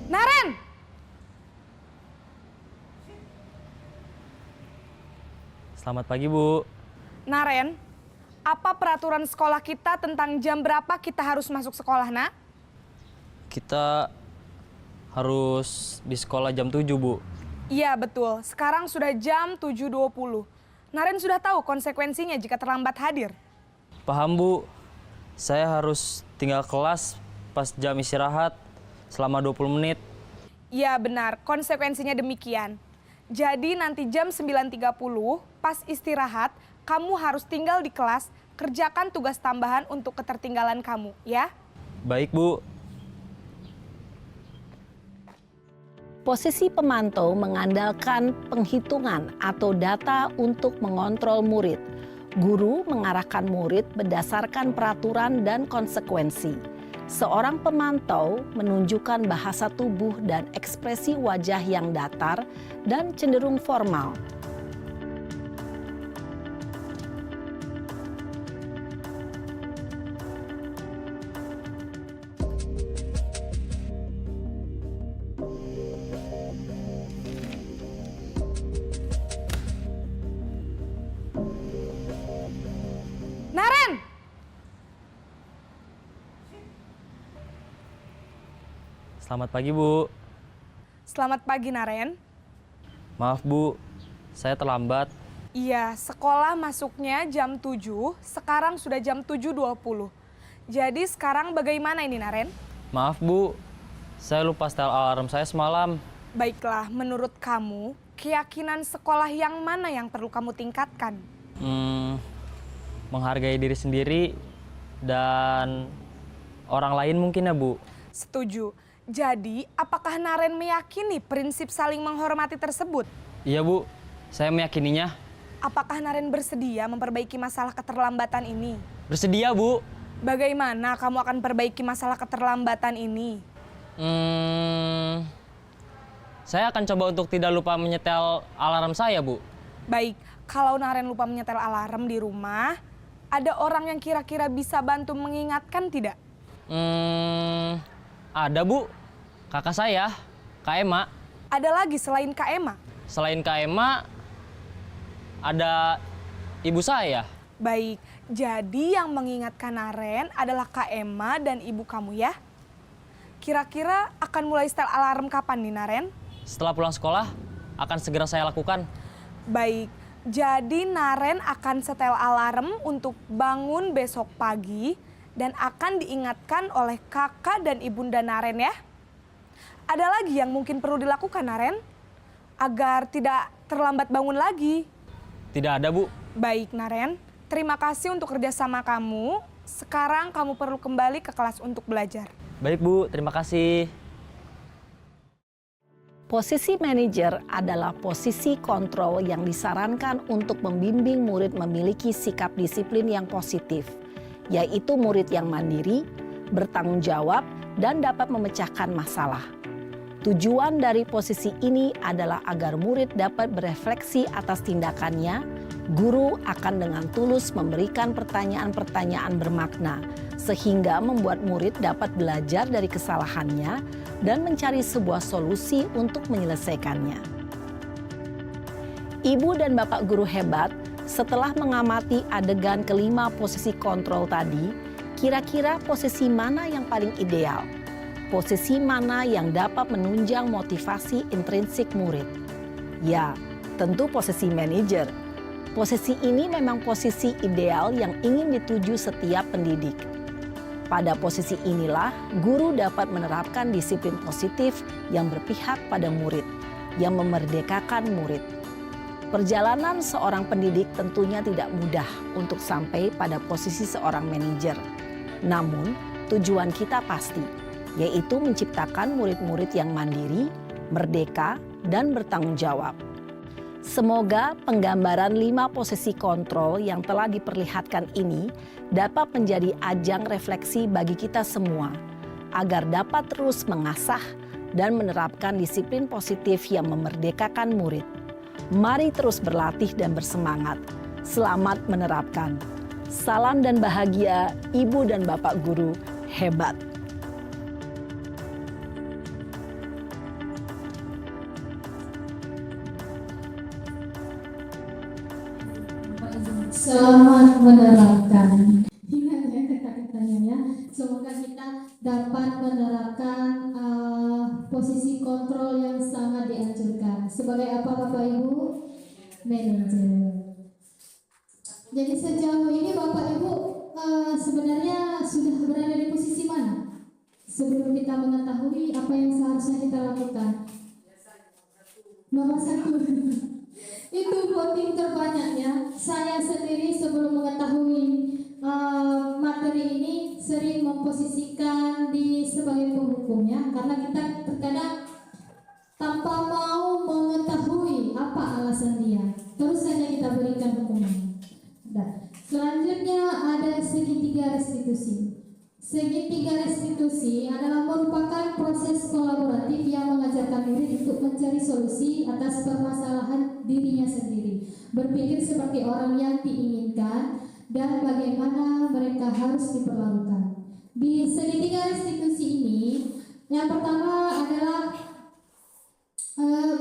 Naren! Selamat pagi, Bu. Naren, apa peraturan sekolah kita tentang jam berapa kita harus masuk sekolah, Nak? Kita harus di sekolah jam 7, Bu. Iya, betul. Sekarang sudah jam 7.20. Naren sudah tahu konsekuensinya jika terlambat hadir. Paham, Bu. Saya harus tinggal kelas pas jam istirahat selama 20 menit. Iya, benar. Konsekuensinya demikian. Jadi nanti jam 9.30 pas istirahat, kamu harus tinggal di kelas, kerjakan tugas tambahan untuk ketertinggalan kamu, ya? Baik, Bu. Posisi pemantau mengandalkan penghitungan atau data untuk mengontrol murid. Guru mengarahkan murid berdasarkan peraturan dan konsekuensi. Seorang pemantau menunjukkan bahasa tubuh dan ekspresi wajah yang datar dan cenderung formal. Naren! Selamat pagi, Bu. Selamat pagi, Naren. Maaf, Bu. Saya terlambat. Iya, sekolah masuknya jam 7, sekarang sudah jam 7.20. Jadi sekarang bagaimana ini, Naren? Maaf, Bu. Saya lupa setel alarm saya semalam. Baiklah, menurut kamu, keyakinan sekolah yang mana yang perlu kamu tingkatkan? Menghargai diri sendiri dan orang lain mungkin ya, Bu. Setuju. Jadi, apakah Naren meyakini prinsip saling menghormati tersebut? Iya, Bu. Saya meyakininya. Apakah Naren bersedia memperbaiki masalah keterlambatan ini? Bersedia, Bu. Bagaimana kamu akan perbaiki masalah keterlambatan ini? Saya akan coba untuk tidak lupa menyetel alarm saya, Bu. Baik, kalau Naren lupa menyetel alarm di rumah, ada orang yang kira-kira bisa bantu mengingatkan tidak? Ada, Bu. Kakak saya, Kak Ema. Ada lagi selain Kak Ema? Selain Kak Ema, ada ibu saya. Baik, jadi yang mengingatkan Naren adalah Kak Ema dan ibu kamu ya? Kira-kira akan mulai setel alarm kapan nih, Naren? Setelah pulang sekolah, akan segera saya lakukan. Baik, jadi Naren akan setel alarm untuk bangun besok pagi dan akan diingatkan oleh kakak dan ibunda Naren ya. Ada lagi yang mungkin perlu dilakukan, Naren? Agar tidak terlambat bangun lagi. Tidak ada, Bu. Baik, Naren. terima kasih untuk kerjasama kamu. Sekarang kamu perlu kembali ke kelas untuk belajar. Baik Bu, terima kasih. Posisi manajer adalah posisi kontrol yang disarankan untuk membimbing murid memiliki sikap disiplin yang positif, yaitu murid yang mandiri, bertanggung jawab, dan dapat memecahkan masalah. Tujuan dari posisi ini adalah agar murid dapat berefleksi atas tindakannya. Guru akan dengan tulus memberikan pertanyaan-pertanyaan bermakna, sehingga membuat murid dapat belajar dari kesalahannya dan mencari sebuah solusi untuk menyelesaikannya. Ibu dan Bapak guru hebat, setelah mengamati adegan kelima posisi kontrol tadi, kira-kira posisi mana yang paling ideal? Posisi mana yang dapat menunjang motivasi intrinsik murid? Ya, tentu posisi manajer. Posisi ini memang posisi ideal yang ingin dituju setiap pendidik. Pada posisi inilah, guru dapat menerapkan disiplin positif yang berpihak pada murid, yang memerdekakan murid. Perjalanan seorang pendidik tentunya tidak mudah untuk sampai pada posisi seorang manajer. Namun, tujuan kita pasti, yaitu menciptakan murid-murid yang mandiri, merdeka, dan bertanggung jawab. Semoga penggambaran 5 posisi kontrol yang telah diperlihatkan ini dapat menjadi ajang refleksi bagi kita semua, agar dapat terus mengasah dan menerapkan disiplin positif yang memerdekakan murid. Mari terus berlatih dan bersemangat. Selamat menerapkan. Salam dan bahagia, Ibu dan Bapak guru hebat. Selamat menerapkan. Ingat ya kata-katanya ya. Semoga kita dapat menerapkan posisi kontrol yang sangat dianjurkan. Sebagai apa Bapak Ibu? Manajer. Jadi sejauh ini Bapak Ibu sebenarnya sudah berada di posisi mana? Sebelum kita mengetahui apa yang seharusnya kita lakukan. Nomor 1. Itu voting terbanyaknya. Saya sendiri sebelum mengetahui materi ini sering memposisikan di sebagai penghukum ya, karena kita terkadang tanpa mau mengetahui apa alasan dia, terus saja kita berikan hukuman. Nah, selanjutnya ada segitiga restitusi. Segitiga restitusi adalah merupakan proses kolaboratif yang mengajarkan murid untuk mencari solusi atas permasalahan dirinya sendiri, berpikir seperti orang yang diinginkan, dan bagaimana mereka harus diperlakukan. Di segitiga restitusi ini, yang pertama adalah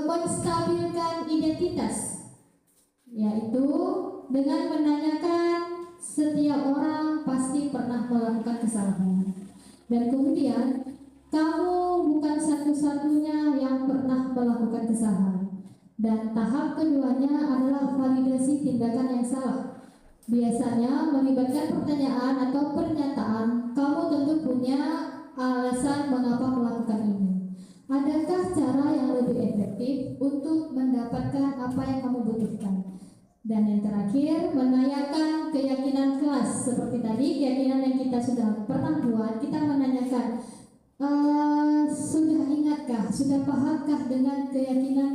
menstabilkan identitas, yaitu dengan menanyakan setiap orang pasti pernah melakukan kesalahan. Dan kemudian, kamu bukan satu-satunya yang pernah melakukan kesalahan. Dan tahap keduanya adalah validasi tindakan yang salah. Biasanya melibatkan pertanyaan atau pernyataan, kamu tentu punya alasan mengapa melakukan ini. Adakah cara yang lebih efektif untuk mendapatkan apa yang kamu butuhkan? Dan yang terakhir, menanyakan keyakinan kelas. Seperti tadi, keyakinan yang kita sudah pernah buat, kita menanyakan, sudah ingatkah, sudah pahamkah dengan keyakinan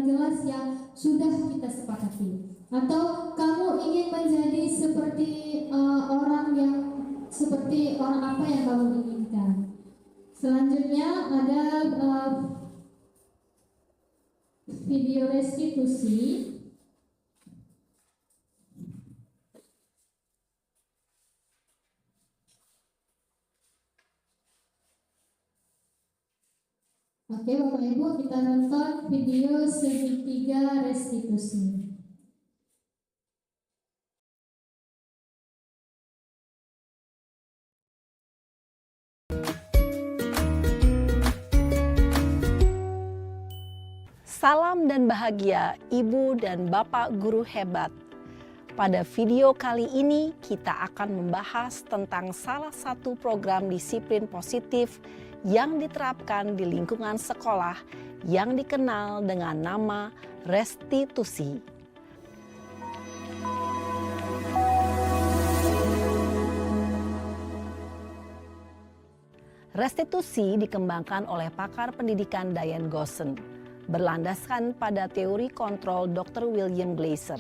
kelas yang sudah kita sepakati? Atau kamu ingin menjadi seperti orang apa yang kamu inginkan? Selanjutnya ada video restitusi. Oke Bapak Ibu, kita nonton video segitiga restitusi. Salam dan bahagia Ibu dan Bapak guru hebat. Pada video kali ini kita akan membahas tentang salah satu program disiplin positif yang diterapkan di lingkungan sekolah yang dikenal dengan nama restitusi. Restitusi dikembangkan oleh pakar pendidikan Diane Gossen, berlandaskan pada teori kontrol Dr. William Glasser.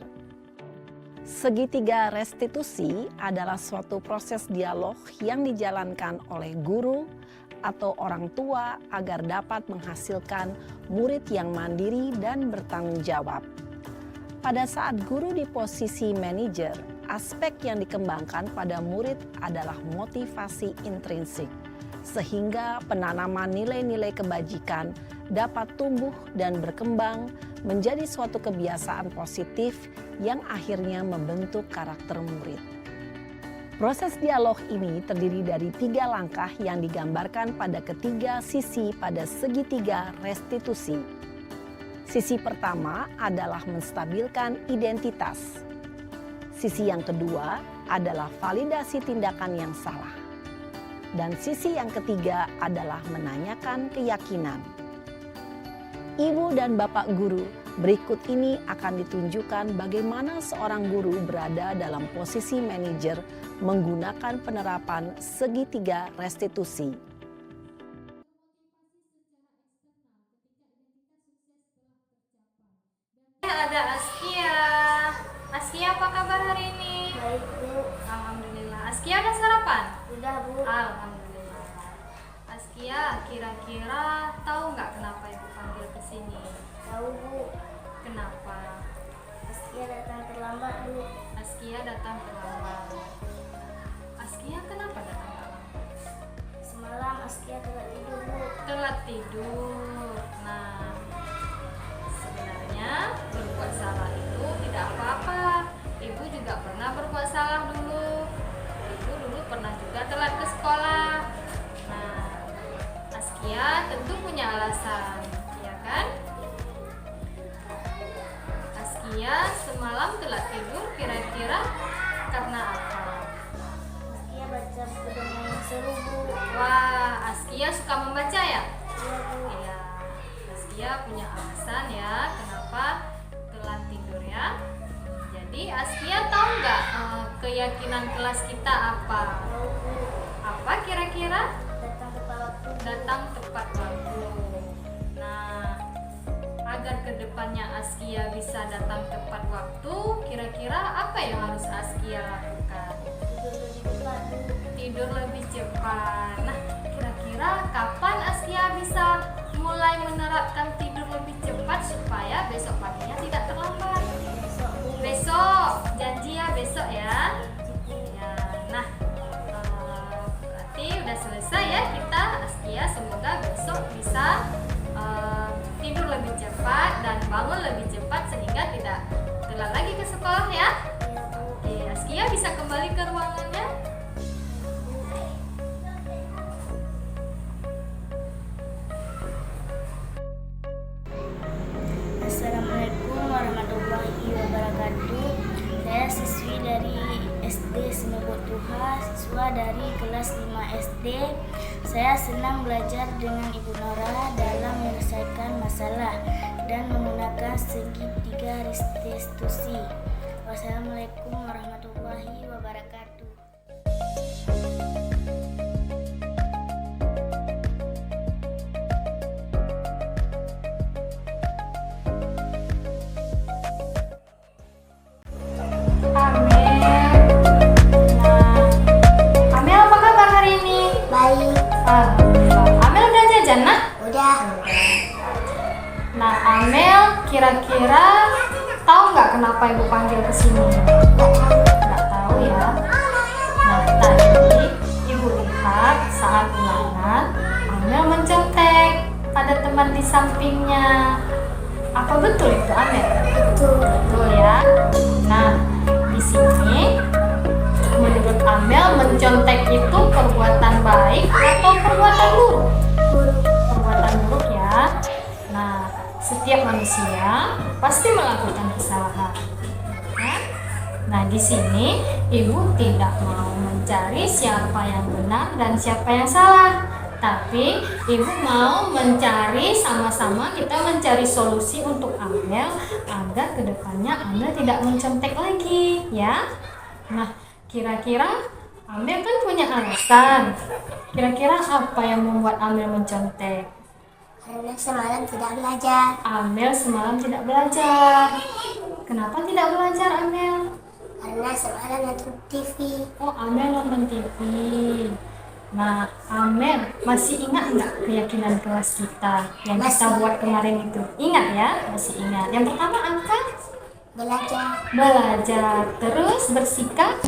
Segitiga restitusi adalah suatu proses dialog yang dijalankan oleh guru atau orang tua agar dapat menghasilkan murid yang mandiri dan bertanggung jawab. Pada saat guru di posisi manajer, aspek yang dikembangkan pada murid adalah motivasi intrinsik, sehingga penanaman nilai-nilai kebajikan dapat tumbuh dan berkembang menjadi suatu kebiasaan positif yang akhirnya membentuk karakter murid. Proses dialog ini terdiri dari 3 langkah yang digambarkan pada ketiga sisi pada segitiga restitusi. Sisi pertama adalah menstabilkan identitas. Sisi yang kedua adalah validasi tindakan yang salah. Dan sisi yang ketiga adalah menanyakan keyakinan. Ibu dan Bapak guru, berikut ini akan ditunjukkan bagaimana seorang guru berada dalam posisi manajer menggunakan penerapan segitiga restitusi. Ada Askia. Askia, apa kabar hari ini? Baik, Bu. Alhamdulillah. Askia udah sarapan? Udah, Bu. Alhamdulillah. Askia, kira-kira tahu nggak kenapa Ibu panggil ke sini? Tahu, Bu. Kenapa? Askia datang terlambat, Bu. Askia datang terlambat. Askia kenapa datang terlambat? Semalam Askia telat tidur, Bu. Telat tidur. Nah, sebenarnya berbuat salah itu tidak apa-apa. Ibu juga pernah berbuat salah dulu. Ibu dulu pernah juga telat ke sekolah. Nah, Askia tentu punya alasan, ya kan? Askia semalam telat tidur kira-kira karena apa? Askia baca buku dongeng yang seru, Bu. Wah, Askia suka membaca ya? Iya, Bu. Iya, Askia punya alasan ya kenapa telat tidur ya. Jadi Askia tahu nggak keyakinan kelas kita apa? Tahu, Bu. Apa kira-kira? Datang tepat waktu. Datang tepat waktu. Nah, agar kedepannya Askia bisa datang tepat waktu, kira-kira apa yang harus Askia lakukan? Tidur lebih cepat, Bu. Tidur lebih cepat. Nah, kira-kira kapan Askia bisa mulai menerapkan tidur lebih cepat supaya besok paginya tidak terlambat? Besok, Bu. Besok, janji ya besok ya. Ya, nah, berarti udah selesai ya kita Askia. Semoga besok bisa tidur lebih cepat dan bangun lebih cepat sehingga tidak telat lagi ke sekolah ya. Iya, Bu. Oke, Askia bisa kembali ke ruangannya. Assalamualaikum warahmatullahi wabarakatuh. Saya siswi dari SD Semebot Tuha, siswa dari kelas 5 SD. Saya senang belajar dengan Ibu Nora dalam menyelesaikan masalah dan menggunakan segitiga restitusi. Wassalamualaikum warahmatullahi wabarakatuh. Amel, apa kabar hari ini? Baik. Alhamdulillah. Amel udah jajan nak? Udah. Nah, Amel kira-kira tahu nggak kenapa ibu panggil ke sini? Nggak tahu ya. Nah, tadi ibu lihat saat ulangan Amel mencontek pada teman di sampingnya. Apa betul itu, Amel? Betul. Betul ya. Nah, di sini menurut Amel mencontek itu perbuatan baik atau perbuatan buruk? Perbuatan buruk ya. Nah, setiap manusia pasti melakukan kesalahan. Ya? Nah, di sini ibu tidak mau mencari siapa yang benar dan siapa yang salah, tapi ibu mau mencari sama-sama kita mencari solusi untuk Amel agar kedepannya Amel tidak mencontek lagi, ya. Nah, kira-kira Amel kan punya alasan. Kira-kira apa yang membuat Amel mencontek? Karena semalam tidak belajar. Amel semalam tidak belajar. Kenapa tidak belajar Amel? Karena semalam nonton TV. Oh, Amel nonton TV. Nah, Amel masih ingat nggak keyakinan kelas kita yang kita buat kemarin itu? Ingat ya? Masih ingat. Yang pertama angka belajar, terus bersikap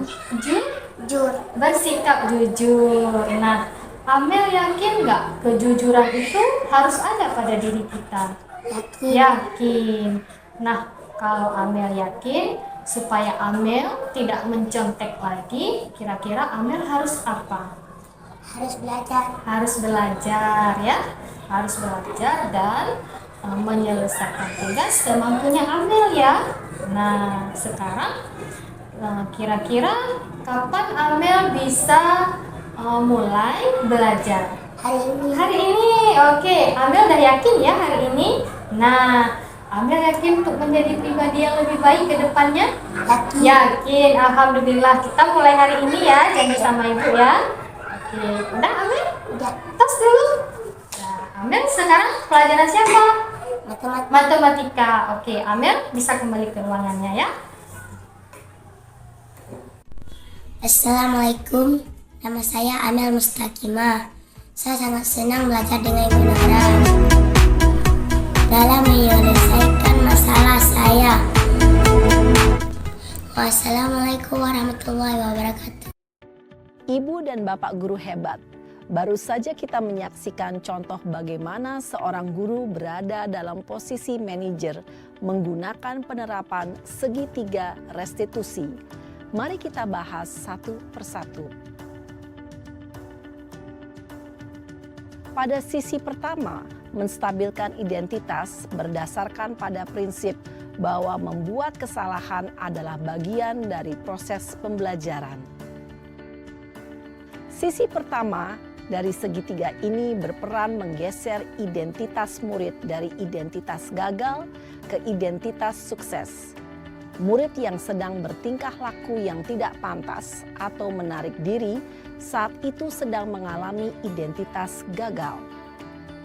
Jujur. bersikap jujur. Nah, Amel yakin nggak kejujuran itu harus ada pada diri kita? Yakin. Nah, kalau Amel yakin, supaya Amel tidak mencontek lagi, kira-kira Amel harus apa? Harus belajar ya. Harus belajar dan menyelesaikan tugas semampunya Amel ya. Nah, sekarang kira-kira kapan Amel bisa mulai belajar? Hari ini. Oke, Amel udah yakin ya hari ini. Nah, Amel yakin untuk menjadi pribadi yang lebih baik ke depannya? Yakin. Alhamdulillah. Kita mulai hari ini ya, janji sama ibu ya. Oke, udah Amel? Udah. Tos dulu. Nah, Amel sekarang pelajaran siapa? Matematika. Oke, Amel bisa kembali ke ruangannya ya. Assalamualaikum. Nama saya Amel Mustaqimah. Saya sangat senang belajar dengan Ibu Nara dalam menyelesaikan masalah saya. Wassalamualaikum warahmatullahi wabarakatuh. Ibu dan Bapak guru hebat. Baru saja kita menyaksikan contoh bagaimana seorang guru berada dalam posisi manajer menggunakan penerapan segitiga restitusi. Mari kita bahas satu persatu. Pada sisi pertama, menstabilkan identitas berdasarkan pada prinsip bahwa membuat kesalahan adalah bagian dari proses pembelajaran. Sisi pertama dari segitiga ini berperan menggeser identitas murid dari identitas gagal ke identitas sukses. Murid yang sedang bertingkah laku yang tidak pantas atau menarik diri saat itu sedang mengalami identitas gagal.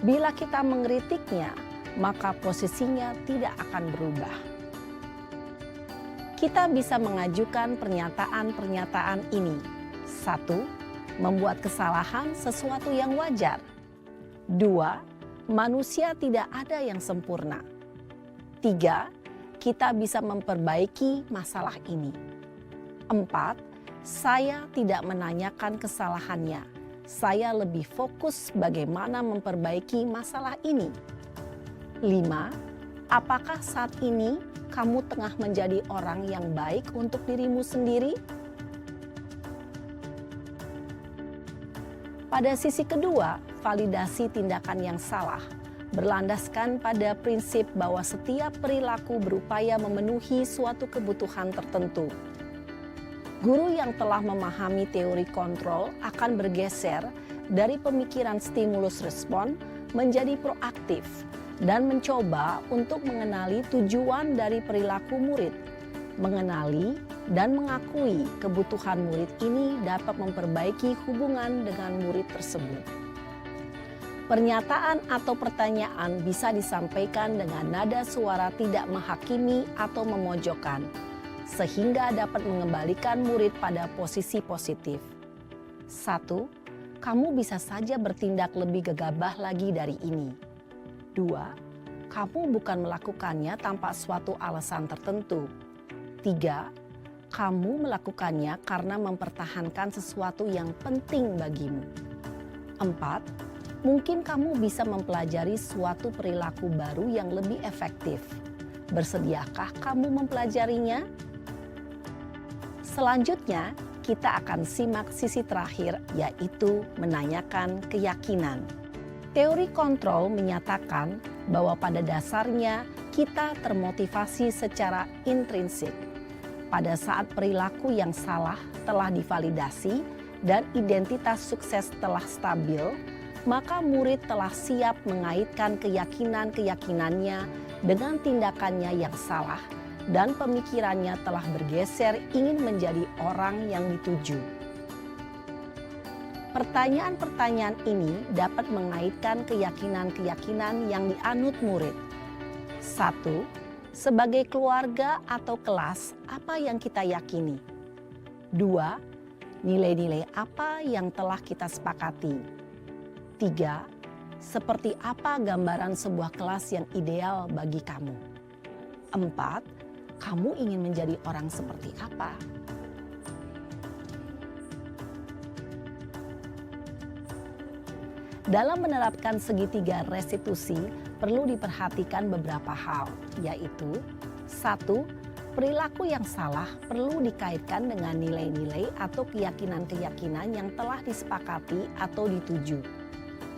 Bila kita mengkritiknya, maka posisinya tidak akan berubah. Kita bisa mengajukan pernyataan-pernyataan ini. 1. Membuat kesalahan sesuatu yang wajar. 2. Manusia tidak ada yang sempurna. 3. Kita bisa memperbaiki masalah ini. 4. Saya tidak menanyakan kesalahannya. Saya lebih fokus bagaimana memperbaiki masalah ini. 5. Apakah saat ini kamu tengah menjadi orang yang baik untuk dirimu sendiri? Pada sisi kedua, validasi tindakan yang salah berlandaskan pada prinsip bahwa setiap perilaku berupaya memenuhi suatu kebutuhan tertentu. Guru yang telah memahami teori kontrol akan bergeser dari pemikiran stimulus respon menjadi proaktif dan mencoba untuk mengenali tujuan dari perilaku murid. Mengenali dan mengakui kebutuhan murid ini dapat memperbaiki hubungan dengan murid tersebut. Pernyataan atau pertanyaan bisa disampaikan dengan nada suara tidak menghakimi atau memojokkan, sehingga dapat mengembalikan murid pada posisi positif. 1. Kamu bisa saja bertindak lebih gegabah lagi dari ini. 2. Kamu bukan melakukannya tanpa suatu alasan tertentu. 3. Kamu melakukannya karena mempertahankan sesuatu yang penting bagimu. 4. Mungkin kamu bisa mempelajari suatu perilaku baru yang lebih efektif. Bersediakah kamu mempelajarinya? Selanjutnya, kita akan simak sisi terakhir, yaitu menanyakan keyakinan. Teori kontrol menyatakan bahwa pada dasarnya kita termotivasi secara intrinsik. Pada saat perilaku yang salah telah divalidasi dan identitas sukses telah stabil, maka murid telah siap mengaitkan keyakinan-keyakinannya dengan tindakannya yang salah dan pemikirannya telah bergeser ingin menjadi orang yang dituju. Pertanyaan-pertanyaan ini dapat mengaitkan keyakinan-keyakinan yang dianut murid. 1. Sebagai keluarga atau kelas, apa yang kita yakini? 2. Nilai-nilai apa yang telah kita sepakati? 3. Seperti apa gambaran sebuah kelas yang ideal bagi kamu? 4. Kamu ingin menjadi orang seperti apa? Dalam menerapkan segitiga restitusi, perlu diperhatikan beberapa hal, yaitu 1. Perilaku yang salah perlu dikaitkan dengan nilai-nilai atau keyakinan-keyakinan yang telah disepakati atau dituju.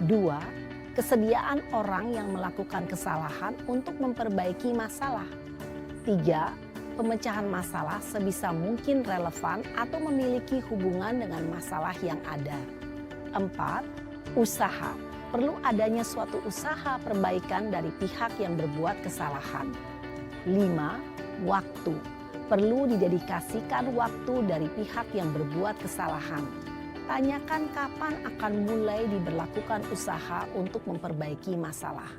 2. Kesediaan orang yang melakukan kesalahan untuk memperbaiki masalah. 3. Pemecahan masalah sebisa mungkin relevan atau memiliki hubungan dengan masalah yang ada. 4. Usaha. Perlu adanya suatu usaha perbaikan dari pihak yang berbuat kesalahan. 5. Waktu. Perlu didedikasikan waktu dari pihak yang berbuat kesalahan. Tanyakan kapan akan mulai diberlakukan usaha untuk memperbaiki masalah.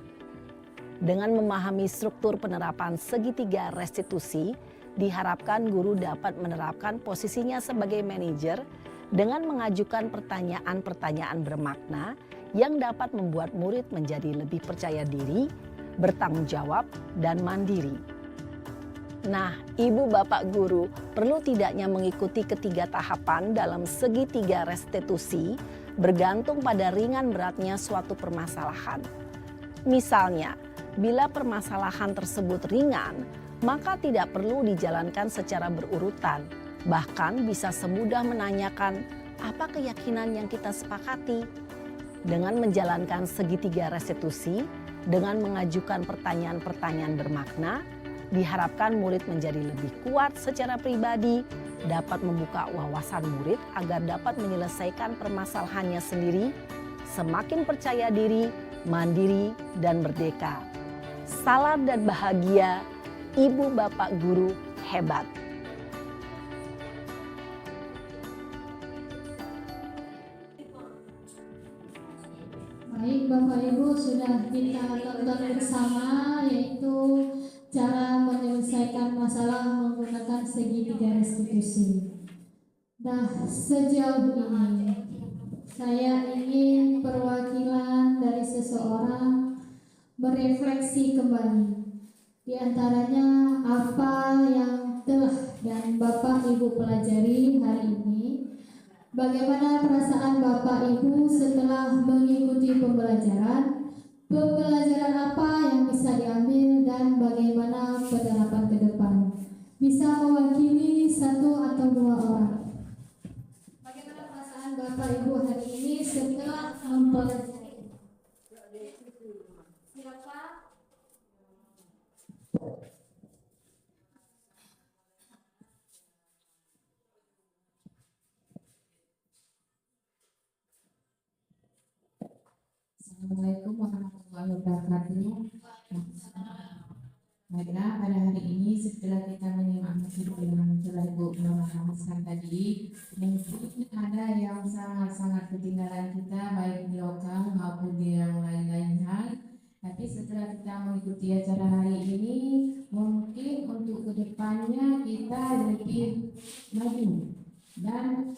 Dengan memahami struktur penerapan segitiga restitusi, diharapkan guru dapat menerapkan posisinya sebagai manajer dengan mengajukan pertanyaan-pertanyaan bermakna yang dapat membuat murid menjadi lebih percaya diri, bertanggung jawab, dan mandiri. Nah, Ibu Bapak Guru perlu tidaknya mengikuti ketiga tahapan dalam segitiga restitusi bergantung pada ringan beratnya suatu permasalahan. Misalnya, bila permasalahan tersebut ringan, maka tidak perlu dijalankan secara berurutan. Bahkan bisa semudah menanyakan apa keyakinan yang kita sepakati. Dengan menjalankan segitiga restitusi, dengan mengajukan pertanyaan-pertanyaan bermakna, diharapkan murid menjadi lebih kuat secara pribadi, dapat membuka wawasan murid agar dapat menyelesaikan permasalahannya sendiri, semakin percaya diri, mandiri, dan merdeka. Salam dan bahagia, Ibu Bapak Guru hebat. Baik Bapak Ibu, sudah kita tonton bersama yaitu cara menyelesaikan masalah menggunakan segitiga restitusi. Nah, sejauh ini saya ingin perwakilan dari seseorang merefleksi kembali. Di antaranya apa yang telah dan Bapak Ibu pelajari hari ini. Bagaimana perasaan Bapak Ibu setelah mengikuti pembelajaran? Pembelajaran apa yang bisa diambil dan bagaimana penerapan ke depan? Bisa mewakili satu atau dua orang. Bagaimana perasaan Bapak Ibu hari ini setelah mempelajari? Siapa? Assalamualaikum warahmatullahi wabarakatuh. Baiklah, pada hari ini setelah kita menyimak materi yang telah Ibu menjelaskan tadi, mungkin ada yang sangat-sangat ketinggalan kita baik di lokal maupun di yang lain-lain hal. Tapi setelah kita mengikuti acara hari ini, mungkin untuk kedepannya kita lebih maju dan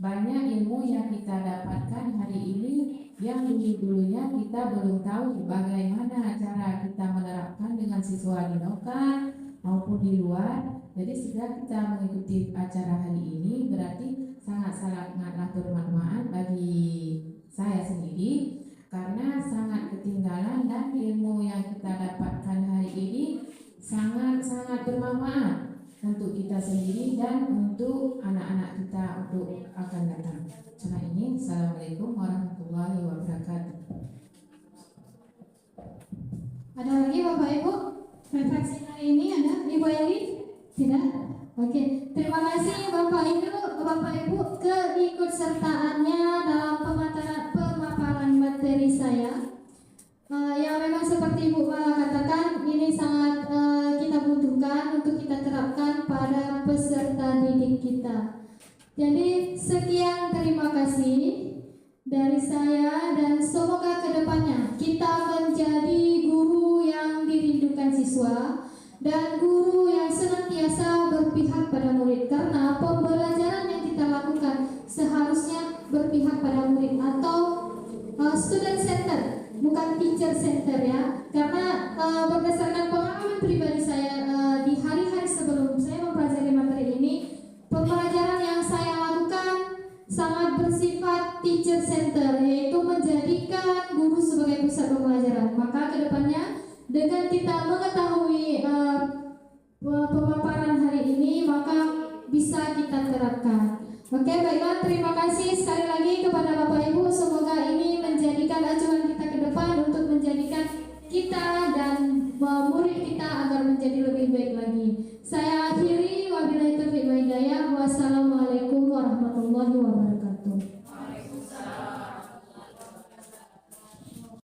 banyak ilmu yang kita dapatkan hari ini yang dulu-dulunya kita belum tahu bagaimana cara kita menerapkan dengan siswa di lokal maupun di luar. Jadi setelah kita mengikuti acara hari ini berarti sangat-sangatlah bermanfaat bagi saya sendiri karena sangat ketinggalan dan ilmu yang kita dapatkan hari ini sangat-sangat bermanfaat untuk kita sendiri dan untuk anak-anak kita untuk akan datang. Cara ini, Assalamualaikum warahmatullahi wabarakatuh. Ada lagi Bapak Ibu? Refleksi hari ini ada Ibu Eli? Tidak? Oke, terima kasih Bapak Ibu keikutsertaannya dalam pemaparan materi saya. Yang memang seperti Ibu katakan ini sangat kita butuhkan untuk kita terapkan pada peserta didik kita. Jadi sekian, terima kasih dari saya, dan semoga kedepannya kita menjadi guru yang dirindukan siswa dan guru yang senantiasa berpihak pada murid, karena pembelajaran yang kita lakukan seharusnya berpihak pada murid atau student center, bukan teacher center ya. Karena berdasarkan pengalaman pribadi saya di hari-hari sebelum saya mempelajari materi ini, pembelajaran yang saya lakukan sangat bersifat teacher center, yaitu menjadikan guru sebagai pusat pembelajaran. Maka kedepannya dengan kita mengetahui pemaparan hari ini, maka bisa kita terapkan. Oke, baiklah, terima kasih sekali lagi kepada Bapak Ibu. Semoga ini menjadikan acuan kita ke depan untuk menjadi